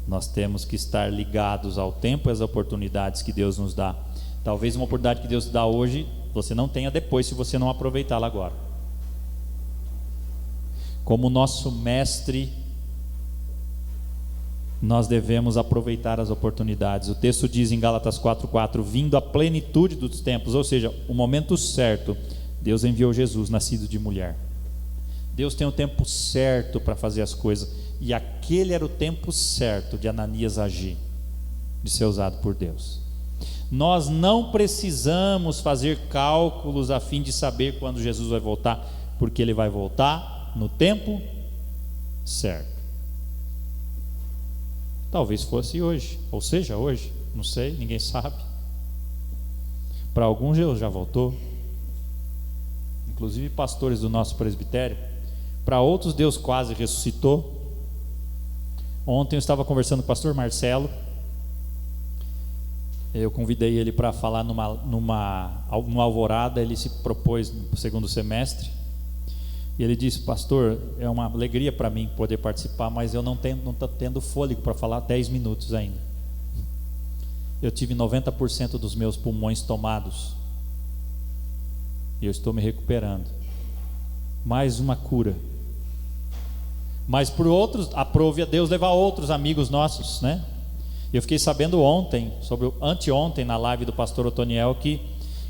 nós temos que estar ligados ao tempo e às oportunidades que Deus nos dá. Talvez uma oportunidade que Deus te dá hoje, você não tenha depois, se você não aproveitá-la agora. Como nosso mestre, nós devemos aproveitar as oportunidades. O texto diz em Gálatas 4:4, vindo a plenitude dos tempos, ou seja, o momento certo, Deus enviou Jesus, nascido de mulher. Deus tem o tempo certo para fazer as coisas, e aquele era o tempo certo de Ananias agir, de ser usado por Deus. Nós não precisamos fazer cálculos a fim de saber quando Jesus vai voltar, porque Ele vai voltar no tempo certo. Talvez fosse hoje, ou seja, hoje, não sei, ninguém sabe. Para alguns Deus já voltou, inclusive pastores do nosso presbitério. Para outros Deus quase ressuscitou. Ontem eu estava conversando com o pastor Marcelo. Eu convidei ele para falar numa alvorada. Ele se propôs no segundo semestre. E ele disse: pastor, é uma alegria para mim poder participar, mas eu não estou tendo fôlego para falar 10 minutos ainda. Eu tive 90% dos meus pulmões tomados e eu estou me recuperando. Mais uma cura. Mas por outros, aprove a Deus levar outros amigos nossos, né? Eu fiquei sabendo anteontem na live do pastor Otoniel, que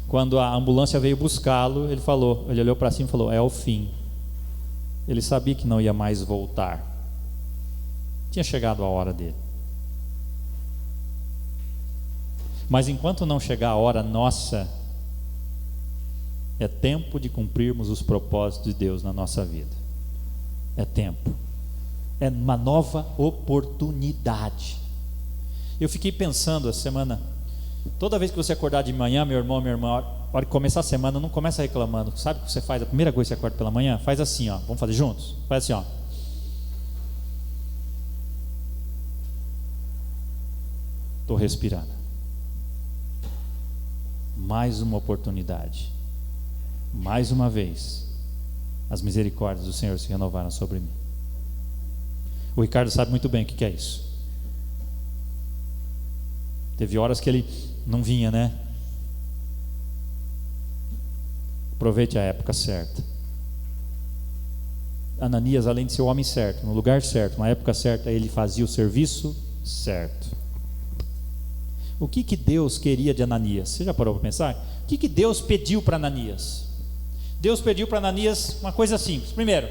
quando a ambulância veio buscá-lo, ele olhou para cima e falou: é o fim. Ele sabia que não ia mais voltar. Tinha chegado a hora dele. Mas enquanto não chegar a hora nossa, é tempo de cumprirmos os propósitos de Deus na nossa vida. É tempo. É uma nova oportunidade. Eu fiquei pensando essa semana, toda vez que você acordar de manhã, meu irmão, minha irmã, na hora de começar a semana, não começa reclamando. Sabe o que você faz? A primeira coisa que você acorda pela manhã, faz assim, ó. Vamos fazer juntos? Faz assim, ó. Estou respirando. Mais uma oportunidade. Mais uma vez, as misericórdias do Senhor se renovaram sobre mim. O Ricardo sabe muito bem o que é isso. Teve horas que ele não vinha, né? Aproveite a época certa. Ananias, além de ser o homem certo, no lugar certo, na época certa, ele fazia o serviço certo. O que Deus queria de Ananias? Você já parou para pensar? O que Deus pediu para Ananias? Deus pediu para Ananias uma coisa simples. Primeiro,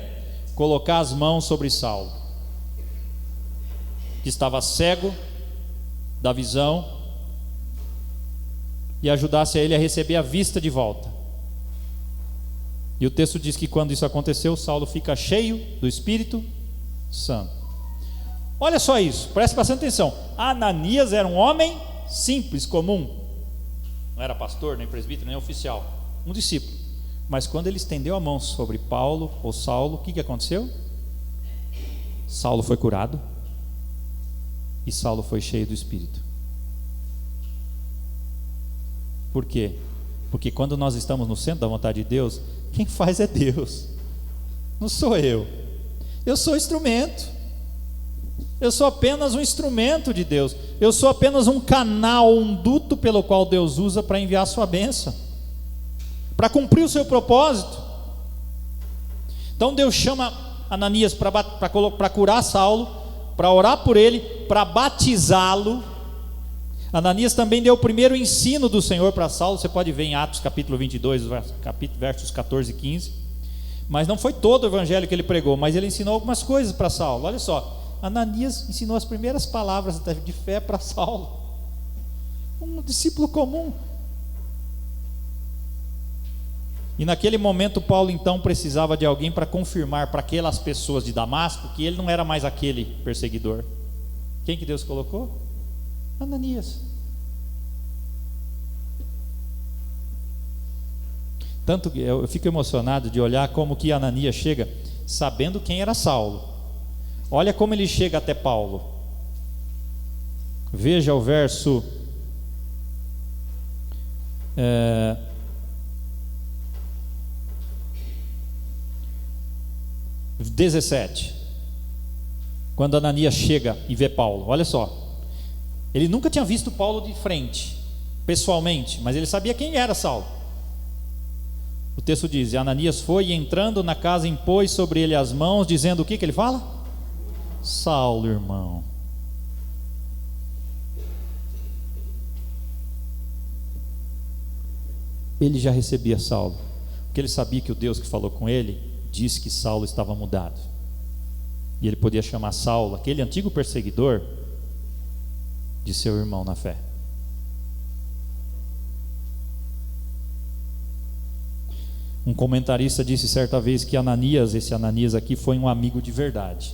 colocar as mãos sobre Saulo, que estava cego da visão, e ajudasse a ele a receber a vista de volta. E o texto diz que quando isso aconteceu, Saulo fica cheio do Espírito Santo. Olha só isso, preste bastante atenção. Ananias era um homem simples, comum. Não era pastor, nem presbítero, nem oficial. Um discípulo. Mas quando ele estendeu a mão sobre Paulo ou Saulo, o que aconteceu? Saulo foi curado e Saulo foi cheio do Espírito. Por quê? Porque quando nós estamos no centro da vontade de Deus, quem faz é Deus, não sou eu. Eu sou instrumento. Eu sou apenas um instrumento de Deus. Eu sou apenas um canal, um duto pelo qual Deus usa para enviar a sua bênção, para cumprir o seu propósito. Então Deus chama Ananias para curar Saulo, para orar por ele, para batizá-lo. Ananias também deu o primeiro ensino do Senhor para Saulo. Você pode ver em Atos capítulo 22, versos 14 e 15. Mas não foi todo o evangelho que ele pregou, mas ele ensinou algumas coisas para Saulo. Olha só, Ananias ensinou as primeiras palavras de fé para Saulo, um discípulo comum. E naquele momento Paulo então precisava de alguém para confirmar para aquelas pessoas de Damasco que ele não era mais aquele perseguidor. Quem que Deus colocou? Ananias. Tanto que eu fico emocionado de olhar como que Ananias chega sabendo quem era Saulo. Olha como ele chega até Paulo. Veja o verso 17. Quando Ananias chega e vê Paulo, olha só. Ele nunca tinha visto Paulo de frente, pessoalmente, mas ele sabia quem era Saulo. O texto diz: Ananias foi e entrando na casa impôs sobre ele as mãos, dizendo o que ele fala? Saulo, irmão. Ele já recebia Saulo, porque ele sabia que o Deus que falou com ele disse que Saulo estava mudado, e ele podia chamar Saulo, aquele antigo perseguidor, de seu irmão na fé. Um comentarista disse certa vez que Ananias, esse Ananias aqui, foi um amigo de verdade.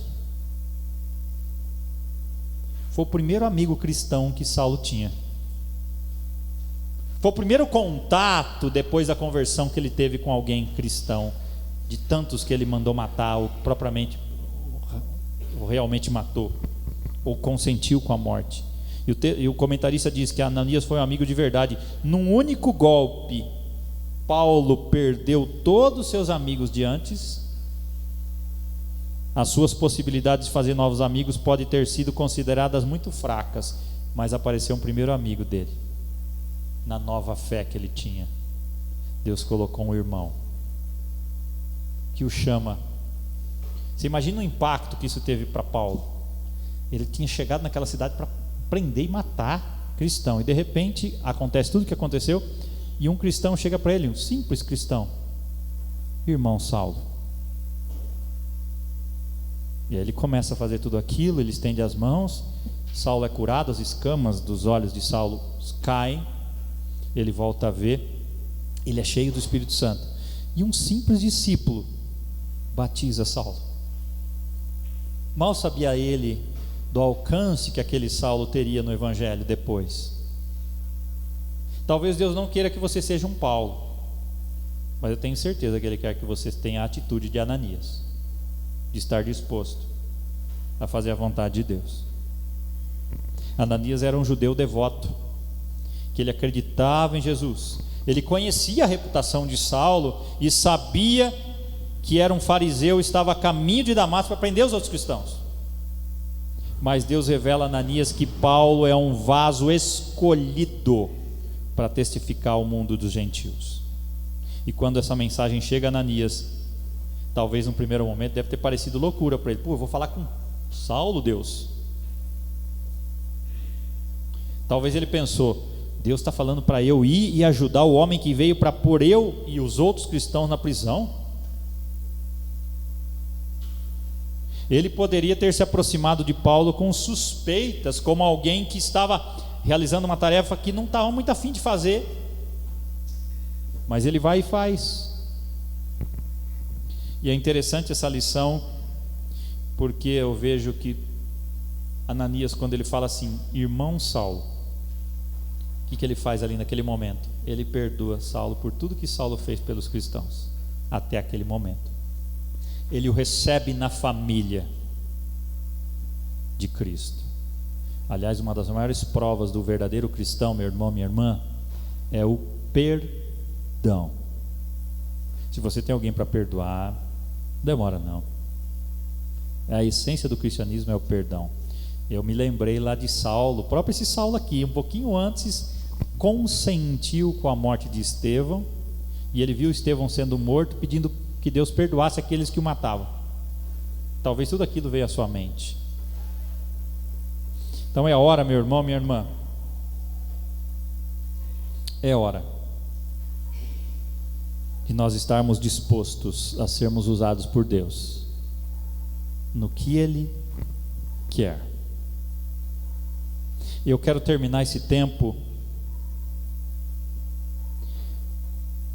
Foi o primeiro amigo cristão que Saulo tinha. Foi o primeiro contato depois da conversão que ele teve com alguém cristão, de tantos que ele mandou matar, ou propriamente, ou realmente matou, ou consentiu com a morte. E o comentarista diz que Ananias foi um amigo de verdade. Num único golpe, Paulo perdeu todos os seus amigos de antes. As suas possibilidades de fazer novos amigos podem ter sido consideradas muito fracas, mas apareceu um primeiro amigo dele. Na nova fé que ele tinha, Deus colocou um irmão que o chama. Você imagina o impacto que isso teve para Paulo? Ele tinha chegado naquela cidade para prender e matar cristão, e de repente acontece tudo o que aconteceu, e um cristão chega para ele, um simples cristão: irmão Saulo. E aí ele começa a fazer tudo aquilo, ele estende as mãos, Saulo é curado, as escamas dos olhos de Saulo caem, ele volta a ver, ele é cheio do Espírito Santo, e um simples discípulo batiza Saulo. Mal sabia ele do alcance que aquele Saulo teria no Evangelho depois. Talvez Deus não queira que você seja um Paulo, mas eu tenho certeza que Ele quer que você tenha a atitude de Ananias, de estar disposto a fazer a vontade de Deus. Ananias era um judeu devoto, que ele acreditava em Jesus, ele conhecia a reputação de Saulo e sabia que era um fariseu e estava a caminho de Damasco para prender os outros cristãos. Mas Deus revela a Ananias que Paulo é um vaso escolhido para testificar ao mundo dos gentios. E quando essa mensagem chega a Ananias, talvez no primeiro momento deve ter parecido loucura para ele. Eu vou falar com Saulo, Deus? Talvez ele pensou: Deus está falando para eu ir e ajudar o homem que veio para pôr eu e os outros cristãos na prisão? Ele poderia ter se aproximado de Paulo com suspeitas, como alguém que estava realizando uma tarefa que não estava muito afim de fazer, mas ele vai e faz. E é interessante essa lição, porque eu vejo que Ananias, quando ele fala assim, irmão Saulo, o que ele faz ali naquele momento? Ele perdoa Saulo por tudo que Saulo fez pelos cristãos até aquele momento. Ele o recebe na família de Cristo. Aliás, uma das maiores provas do verdadeiro cristão, meu irmão, minha irmã, é o perdão. Se você tem alguém para perdoar, não demora não. A essência do cristianismo é o perdão. Eu me lembrei lá de Saulo, o próprio esse Saulo aqui, um pouquinho antes, consentiu com a morte de Estevão, e ele viu Estevão sendo morto, pedindo que Deus perdoasse aqueles que o matavam. Talvez tudo aquilo veio à sua mente. Então é hora, meu irmão, minha irmã, é hora de nós estarmos dispostos a sermos usados por Deus no que Ele quer. Eu quero terminar esse tempo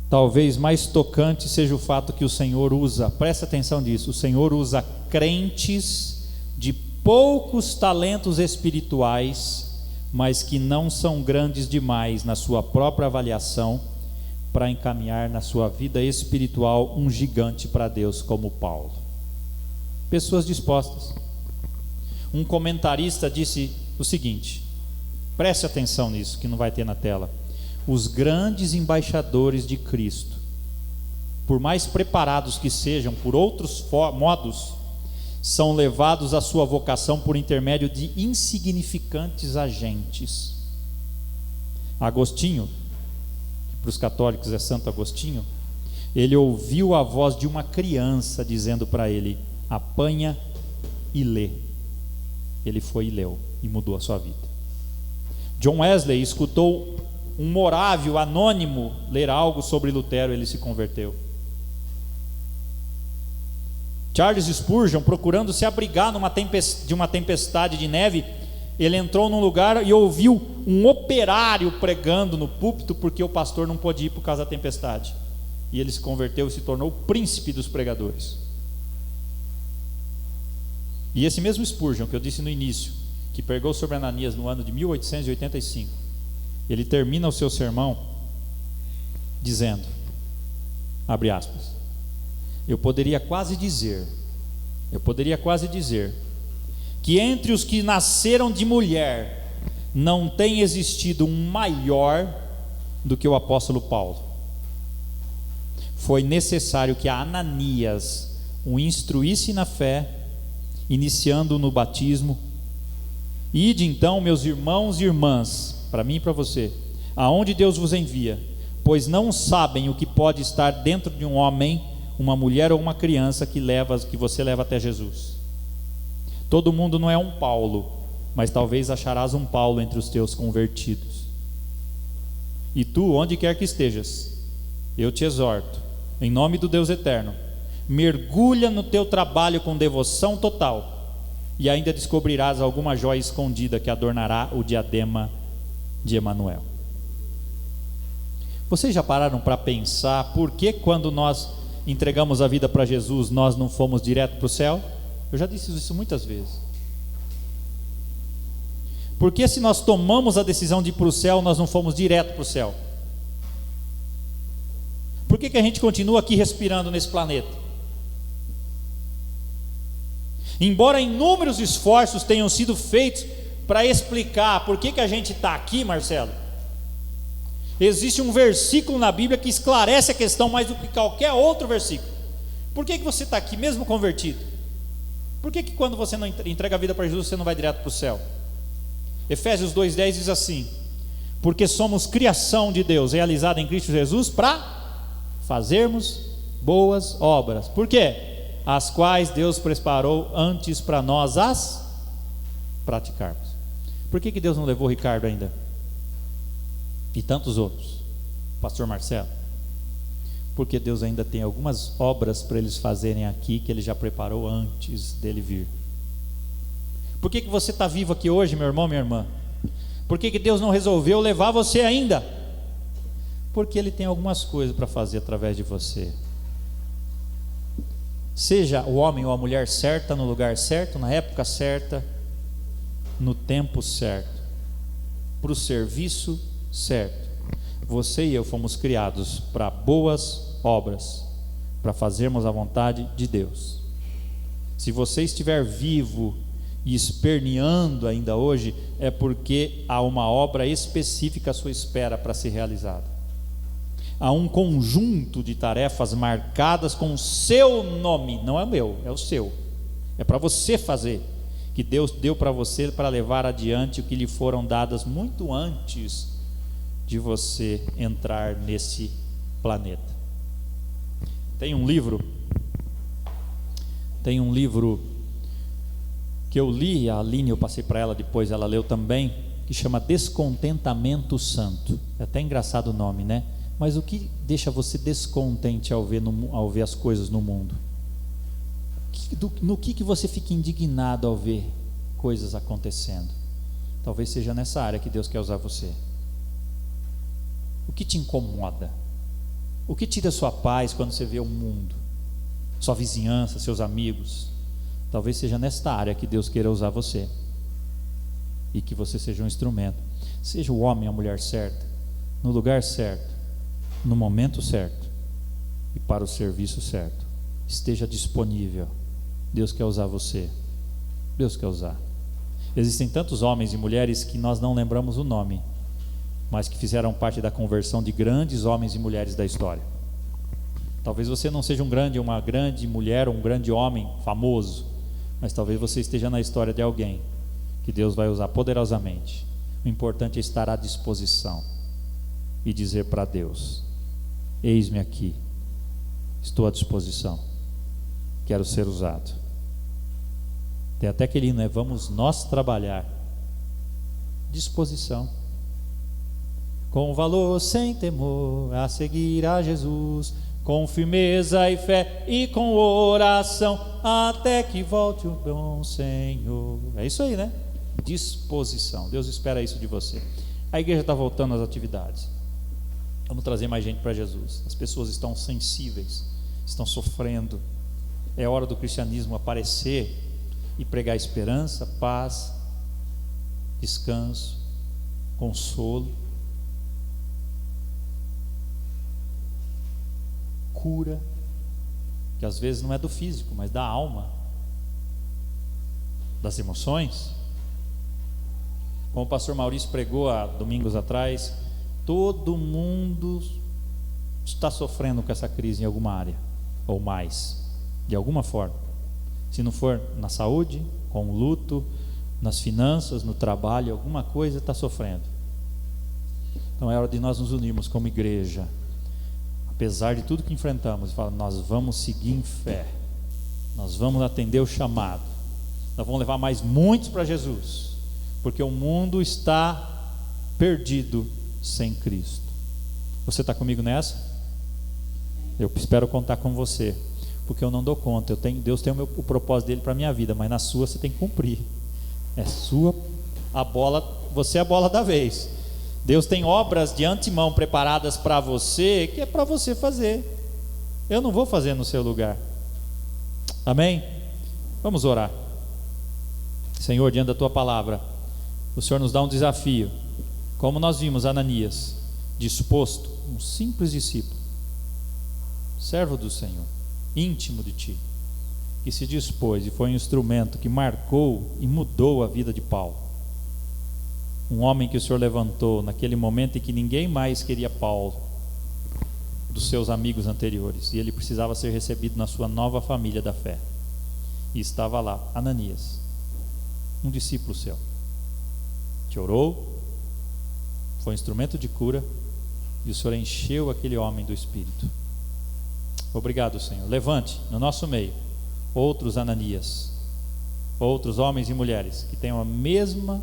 talvez mais tocante seja o fato que o Senhor usa, presta atenção nisso, o Senhor usa crentes de poucos talentos espirituais, mas que não são grandes demais na sua própria avaliação, para encaminhar na sua vida espiritual um gigante para Deus como Paulo. Pessoas dispostas. Um comentarista disse o seguinte, preste atenção nisso que não vai ter na tela: os grandes embaixadores de Cristo, por mais preparados que sejam por outros modos, são levados à sua vocação por intermédio de insignificantes agentes. Agostinho, que para os católicos é Santo Agostinho, ele ouviu a voz de uma criança dizendo para ele: apanha e lê. Ele foi e leu, e mudou a sua vida. John Wesley escutou um morável anônimo ler algo sobre Lutero, ele se converteu. Charles Spurgeon, procurando se abrigar de uma tempestade de neve, ele entrou num lugar e ouviu um operário pregando no púlpito, porque o pastor não pôde ir por causa da tempestade, e ele se converteu e se tornou o príncipe dos pregadores. E esse mesmo Spurgeon, que eu disse no início, que pregou sobre Ananias no ano de 1885, ele termina o seu sermão dizendo, abre aspas, eu poderia quase dizer que entre os que nasceram de mulher não tem existido um maior do que o apóstolo Paulo. Foi necessário que a Ananias o instruísse na fé, iniciando-o no batismo. Ide então, meus irmãos e irmãs, para mim e para você, aonde Deus vos envia, pois não sabem o que pode estar dentro de um homem, uma mulher ou uma criança que você leva até Jesus. Todo mundo não é um Paulo, mas talvez acharás um Paulo entre os teus convertidos. E tu, onde quer que estejas, eu te exorto, em nome do Deus eterno, mergulha no teu trabalho com devoção total, e ainda descobrirás alguma joia escondida que adornará o diadema de Emanuel. Vocês já pararam para pensar por que quando nós entregamos a vida para Jesus, nós não fomos direto para o céu? Eu já disse isso muitas vezes. Porque se nós tomamos a decisão de ir para o céu, nós não fomos direto para o céu? Por que a gente continua aqui respirando nesse planeta? Embora inúmeros esforços tenham sido feitos para explicar por que a gente está aqui, Marcelo, existe um versículo na Bíblia que esclarece a questão mais do que qualquer outro versículo. Por que você está aqui mesmo convertido? Por que quando você não entrega a vida para Jesus, você não vai direto para o céu? Efésios 2,10 diz assim: porque somos criação de Deus, realizada em Cristo Jesus, para fazermos boas obras. Por quê? As quais Deus preparou antes para nós as praticarmos. Por que Deus não levou Ricardo ainda? E tantos outros, pastor Marcelo? Porque Deus ainda tem algumas obras para eles fazerem aqui, que Ele já preparou antes dele vir. Por que você está vivo aqui hoje, meu irmão, minha irmã? Por que Deus não resolveu levar você ainda? Porque Ele tem algumas coisas para fazer através de você. Seja o homem ou a mulher certa, no lugar certo, na época certa, no tempo certo, para o serviço certo. Você e eu fomos criados para boas obras, para fazermos a vontade de Deus. Se você estiver vivo e esperneando ainda hoje, é porque há uma obra específica à sua espera para ser realizada. Há um conjunto de tarefas marcadas com o seu nome, não é o meu, é o seu, é para você fazer, que Deus deu para você para levar adiante o que lhe foram dadas muito antes de você entrar nesse planeta. Tem um livro que eu li, a Aline, eu passei para ela, depois ela leu também, que chama Descontentamento Santo. É até engraçado o nome, né? Mas o que deixa você descontente ao ver as coisas no mundo? No que você fica indignado ao ver coisas acontecendo? Talvez seja nessa área que Deus quer usar você. O que te incomoda? O que tira sua paz quando você vê o mundo? Sua vizinhança, seus amigos? Talvez seja nesta área que Deus queira usar você, e que você seja um instrumento. Seja o homem ou a mulher certa, no lugar certo, no momento certo e para o serviço certo. Esteja disponível. Deus quer usar você. Deus quer usar. Existem tantos homens e mulheres que nós não lembramos o nome, mas que fizeram parte da conversão de grandes homens e mulheres da história. Talvez você não seja uma grande mulher ou um grande homem famoso, mas talvez você esteja na história de alguém que Deus vai usar poderosamente. O importante é estar à disposição e dizer para Deus: eis-me aqui, estou à disposição, quero ser usado. Tem até aquele hino, vamos nós trabalhar. Disposição. Com valor, sem temor, a seguir a Jesus, com firmeza e fé e com oração, até que volte o bom Senhor. É isso aí, né? Disposição. Deus espera isso de você. A igreja está voltando às atividades. Vamos trazer mais gente para Jesus. As pessoas estão sensíveis, estão sofrendo. É hora do cristianismo aparecer e pregar esperança, paz, descanso, consolo, cura, que às vezes não é do físico, mas da alma, das emoções. Como o pastor Maurício pregou há domingos atrás, todo mundo está sofrendo com essa crise em alguma área, ou mais, de alguma forma. Se não for na saúde, com o luto, nas finanças, no trabalho, alguma coisa está sofrendo. Então é hora de nós nos unirmos como igreja, apesar de tudo que enfrentamos, e falar: nós vamos seguir em fé, nós vamos atender o chamado, nós vamos levar mais muitos para Jesus, porque o mundo está perdido sem Cristo. Você está comigo nessa? Eu espero contar com você, porque eu não dou conta. Deus tem o propósito dele para a minha vida, mas na sua você tem que cumprir. É sua a bola, você é a bola da vez. Deus tem obras de antemão preparadas para você, que é para você fazer. Eu não vou fazer no seu lugar. Amém? Vamos orar. Senhor, diante da tua palavra, o Senhor nos dá um desafio. Como nós vimos Ananias, disposto, um simples discípulo, servo do Senhor, íntimo de ti, que se dispôs e foi um instrumento que marcou e mudou a vida de Paulo. Um homem que o Senhor levantou naquele momento em que ninguém mais queria Paulo, dos seus amigos anteriores, e ele precisava ser recebido na sua nova família da fé. E estava lá Ananias, um discípulo seu, que orou, foi um instrumento de cura, e o Senhor encheu aquele homem do Espírito. Obrigado, Senhor. Levante no nosso meio outros Ananias, outros homens e mulheres que tenham a mesma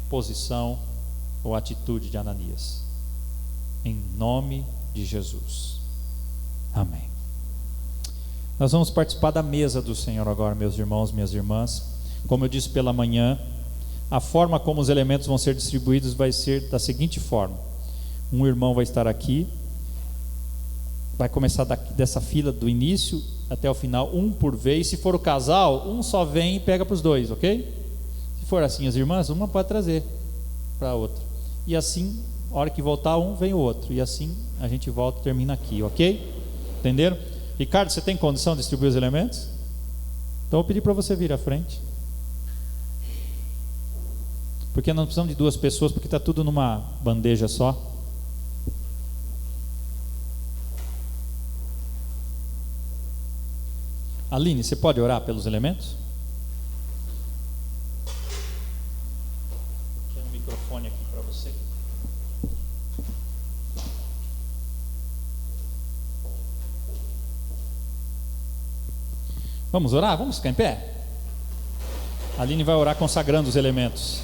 posição ou atitude de Ananias, em nome de Jesus. Amém. Nós vamos participar da mesa do Senhor agora, meus irmãos, minhas irmãs. Como eu disse pela manhã, a forma como os elementos vão ser distribuídos vai ser da seguinte forma: um irmão vai estar aqui, vai começar dessa fila do início até o final, um por vez. Se for o casal, um só vem e pega para os dois, ok? Se for assim as irmãs, uma pode trazer para a outra, e assim, a hora que voltar um, vem o outro, e assim a gente volta e termina aqui, ok? Entenderam? Ricardo, você tem condição de distribuir os elementos? Então eu vou pedir para você vir à frente, porque nós precisamos de duas pessoas, porque está tudo numa bandeja só. Aline, você pode orar pelos elementos? Tem um microfone aqui para você. Vamos orar? Vamos ficar em pé? A Aline vai orar consagrando os elementos.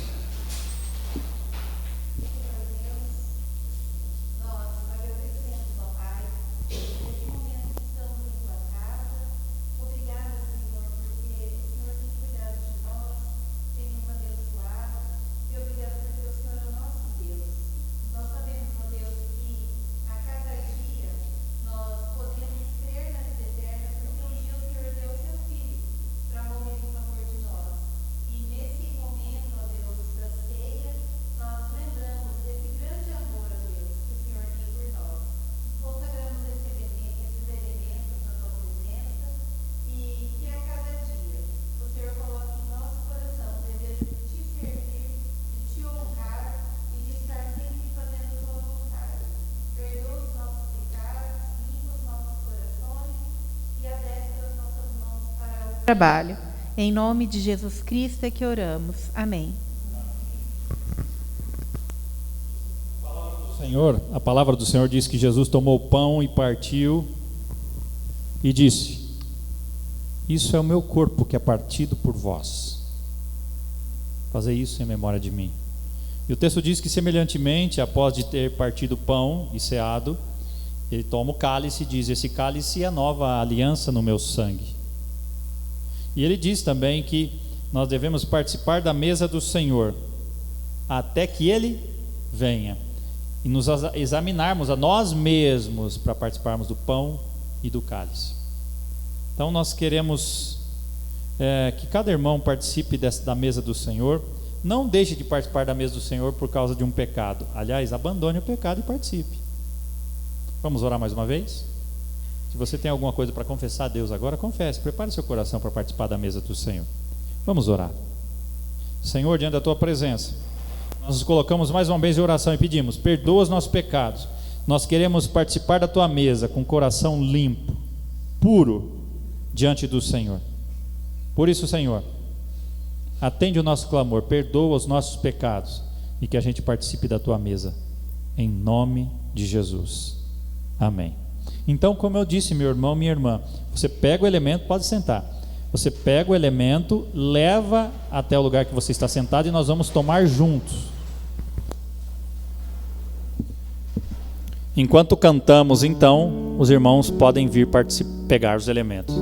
Para morrer em favor de nós. E nesse momento, ó Deus, trabalho. Em nome de Jesus Cristo é que oramos. Amém. Senhor, a palavra do Senhor diz que Jesus tomou o pão e partiu e disse: isso é o meu corpo que é partido por vós. Fazer isso em memória de mim. E o texto diz que semelhantemente, após de ter partido o pão e ceado, ele toma o cálice e diz: esse cálice é a nova aliança no meu sangue. E ele diz também que nós devemos participar da mesa do Senhor até que ele venha, e nos examinarmos a nós mesmos para participarmos do pão e do cálice. Então nós queremos que cada irmão participe da mesa do Senhor. Não deixe de participar da mesa do Senhor por causa de um pecado. Aliás, abandone o pecado e participe. Vamos orar mais uma vez? Se você tem alguma coisa para confessar a Deus agora, confesse. Prepare seu coração para participar da mesa do Senhor. Vamos orar. Senhor, diante da tua presença, nós nos colocamos mais uma vez em oração e pedimos: perdoa os nossos pecados. Nós queremos participar da tua mesa com o coração limpo, puro, diante do Senhor. Por isso, Senhor, atende o nosso clamor, perdoa os nossos pecados e que a gente participe da tua mesa, em nome de Jesus. Amém. Então, como eu disse, meu irmão, minha irmã, você pega o elemento, pode sentar. Você pega o elemento, leva até o lugar que você está sentado e nós vamos tomar juntos. Enquanto cantamos, então, os irmãos podem vir pegar os elementos.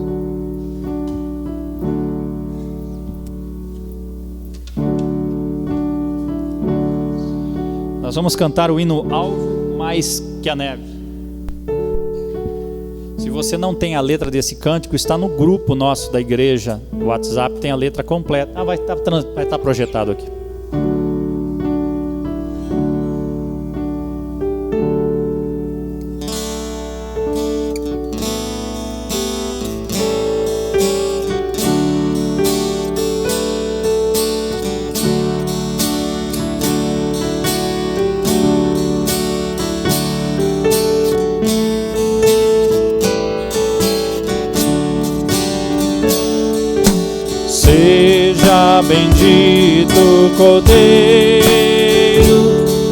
Nós vamos cantar o hino Alvo Mais que a Neve. Se você não tem a letra desse cântico, está no grupo nosso da igreja, o WhatsApp tem a letra completa. Vai estar projetado aqui. Seja bendito o Cordeiro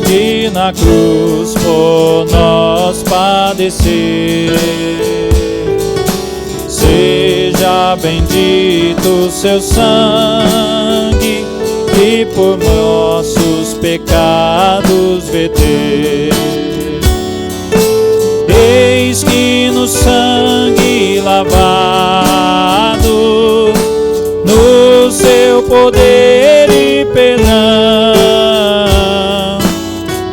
que na cruz por nós padeceu. Seja bendito o seu sangue que por nossos pecados verteu. Eis que no sangue lavado, no seu poder e perdão,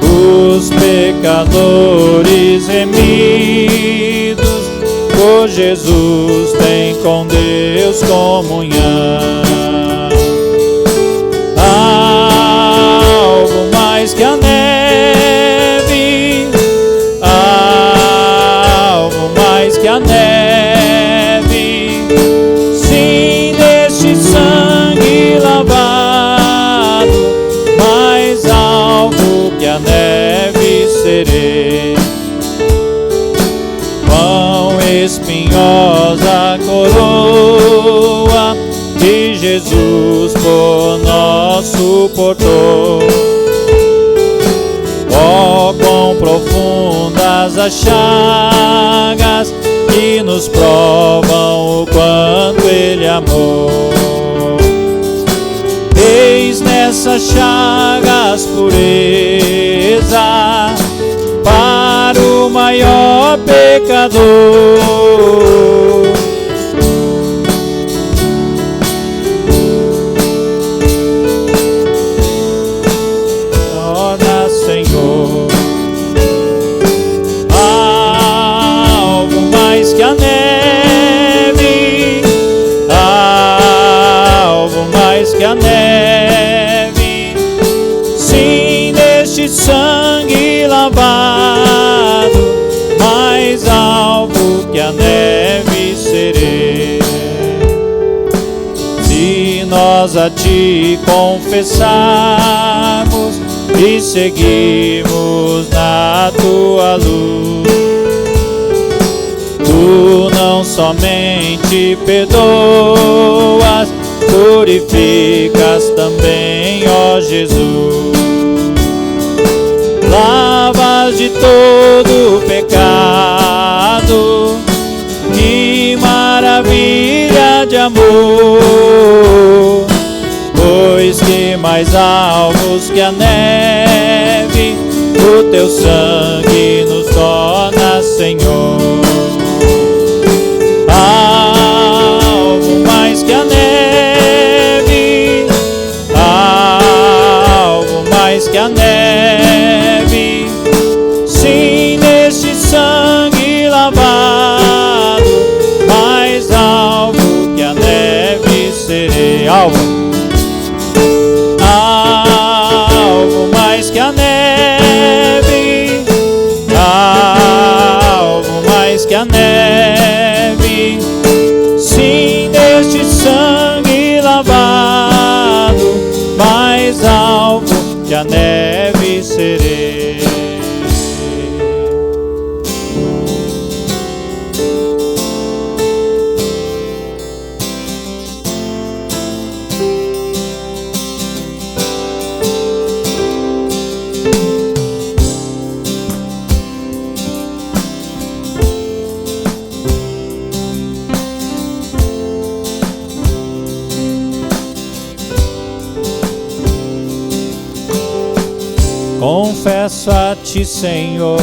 os pecadores remidos por Jesus têm com Deus comunhão. Algo mais que a neve, algo mais que a neve, sim, deste sangue lavado, mais alvo que a neve serei. Quão espinhosa coroa que Jesus por nós suportou. Oh, quão profundas as chagas que nos provam o quanto Ele amou. Eis nessas chagas pureza para o maior pecador. Torna, Senhor, algo mais que a neve, algo mais que a neve, sim, deste sangue lavado, mais alvo que a neve serei. Se nós a ti confessarmos e seguirmos na tua luz, tu não somente perdoas, purificas também, ó Jesus. Lavas de todo pecado, que maravilha de amor. Pois que mais alvos que a neve, o teu sangue nos torna, Senhor. Alvo mais que a neve, alvo mais que a neve, sim, neste sangue lavado, mais alvo que a neve serei. Alvo mais que a neve, alvo mais que a neve, sim, neste sangue lavado, mais alvo que a neve serei. Confesso a ti, Senhor,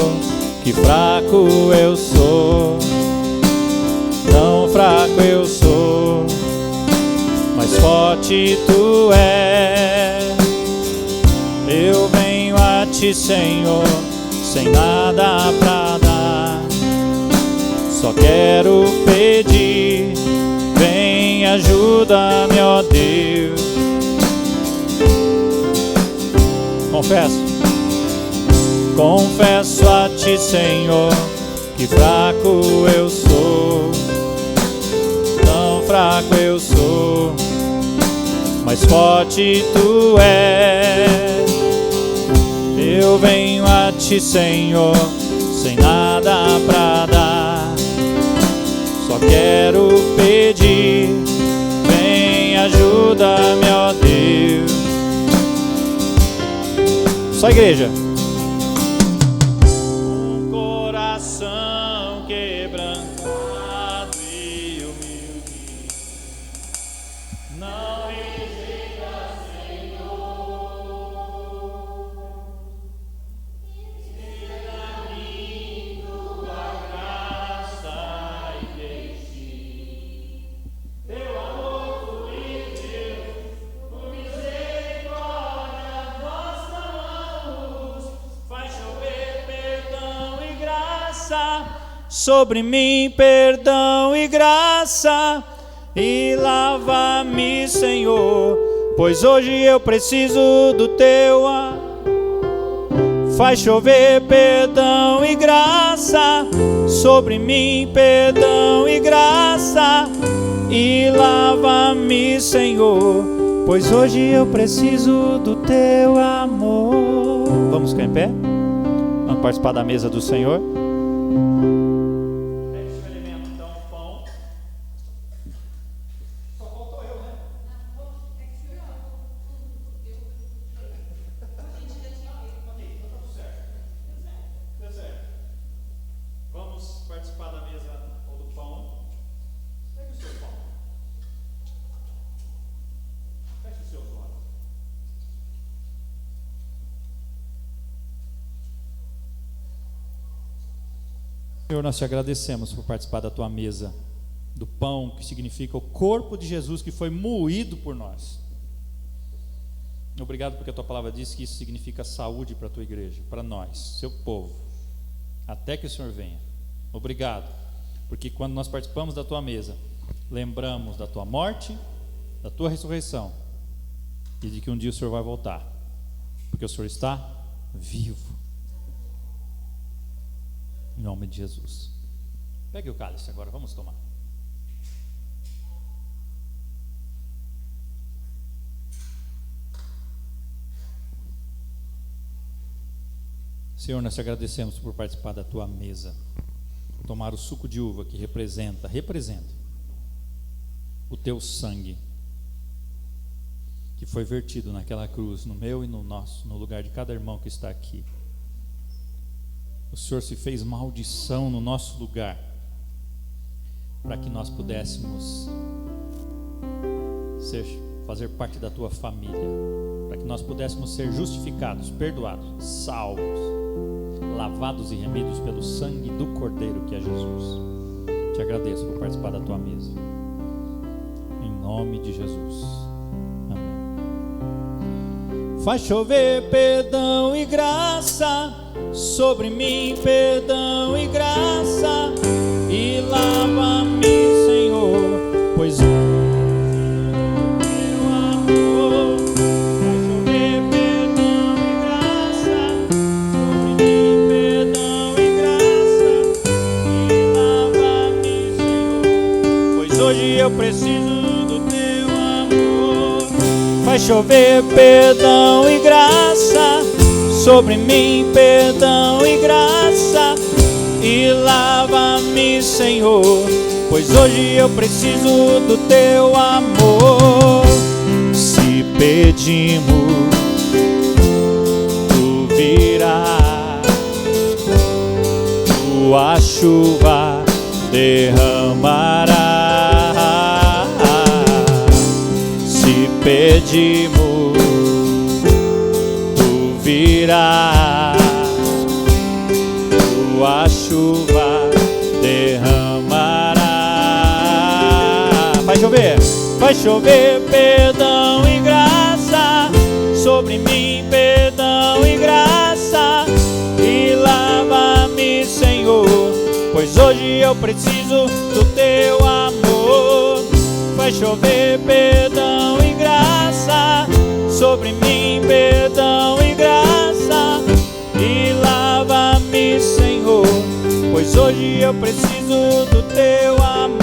que fraco eu sou, tão fraco eu sou, mas forte tu és. Eu venho a ti, Senhor, sem nada pra dar, só quero pedir, vem, ajuda-me, ó Deus. Confesso a ti, Senhor, que fraco eu sou, tão fraco eu sou, mas forte tu és. Eu venho a ti, Senhor, sem nada pra dar, só quero pedir, vem, ajuda-me, ó Deus. Só igreja. Sobre mim perdão e graça, e lava-me, Senhor, pois hoje eu preciso do teu amor. Faz chover perdão e graça, sobre mim perdão e graça, e lava-me, Senhor, pois hoje eu preciso do teu amor. Vamos ficar em pé? Vamos participar da mesa do Senhor. Senhor, nós te agradecemos por participar da tua mesa, do pão, que significa o corpo de Jesus que foi moído por nós. Obrigado porque a tua palavra diz que isso significa saúde para a tua igreja, para nós, seu povo, até que o Senhor venha. Obrigado, porque quando nós participamos da tua mesa, lembramos da tua morte, da tua ressurreição e de que um dia o Senhor vai voltar, porque o Senhor está vivo. Em nome de Jesus. Pegue o cálice agora, vamos tomar. Senhor, nós te agradecemos por participar da tua mesa. tomar o suco de uva que representa o teu sangue, que foi vertido naquela cruz, no meu e no nosso, no lugar de cada irmão que está aqui. O Senhor se fez maldição no nosso lugar, para que nós pudéssemos fazer parte da tua família, para que nós pudéssemos ser justificados, perdoados, salvos, lavados e remidos pelo sangue do Cordeiro que é Jesus. Te agradeço por participar da tua mesa, em nome de Jesus, amém. Faz chover perdão e graça sobre mim, perdão e graça, e lava-me, Senhor, pois eu preciso do teu amor. Faz chover perdão e graça sobre mim, perdão e graça, e lava-me, Senhor, pois hoje eu preciso do teu amor. Se pedimos, tu virás, tua chuva derramará. Pedimos, tu virás, tua chuva derramará. Vai chover perdão e graça sobre mim, perdão e graça, e lava-me, Senhor, pois hoje eu preciso do teu amor. Vai chover perdão e graça sobre mim, perdão e graça, e lava-me, Senhor, pois hoje eu preciso do teu amor.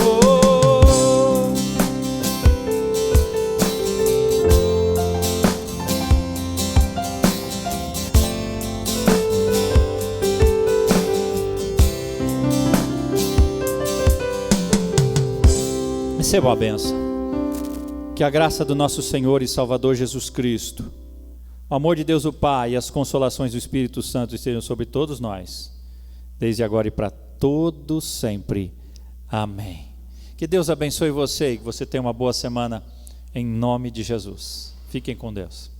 Receba a bênção. Que a graça do nosso Senhor e Salvador Jesus Cristo, o amor de Deus o Pai e as consolações do Espírito Santo estejam sobre todos nós, desde agora e para todos sempre. Amém. Que Deus abençoe você e que você tenha uma boa semana, em nome de Jesus. Fiquem com Deus.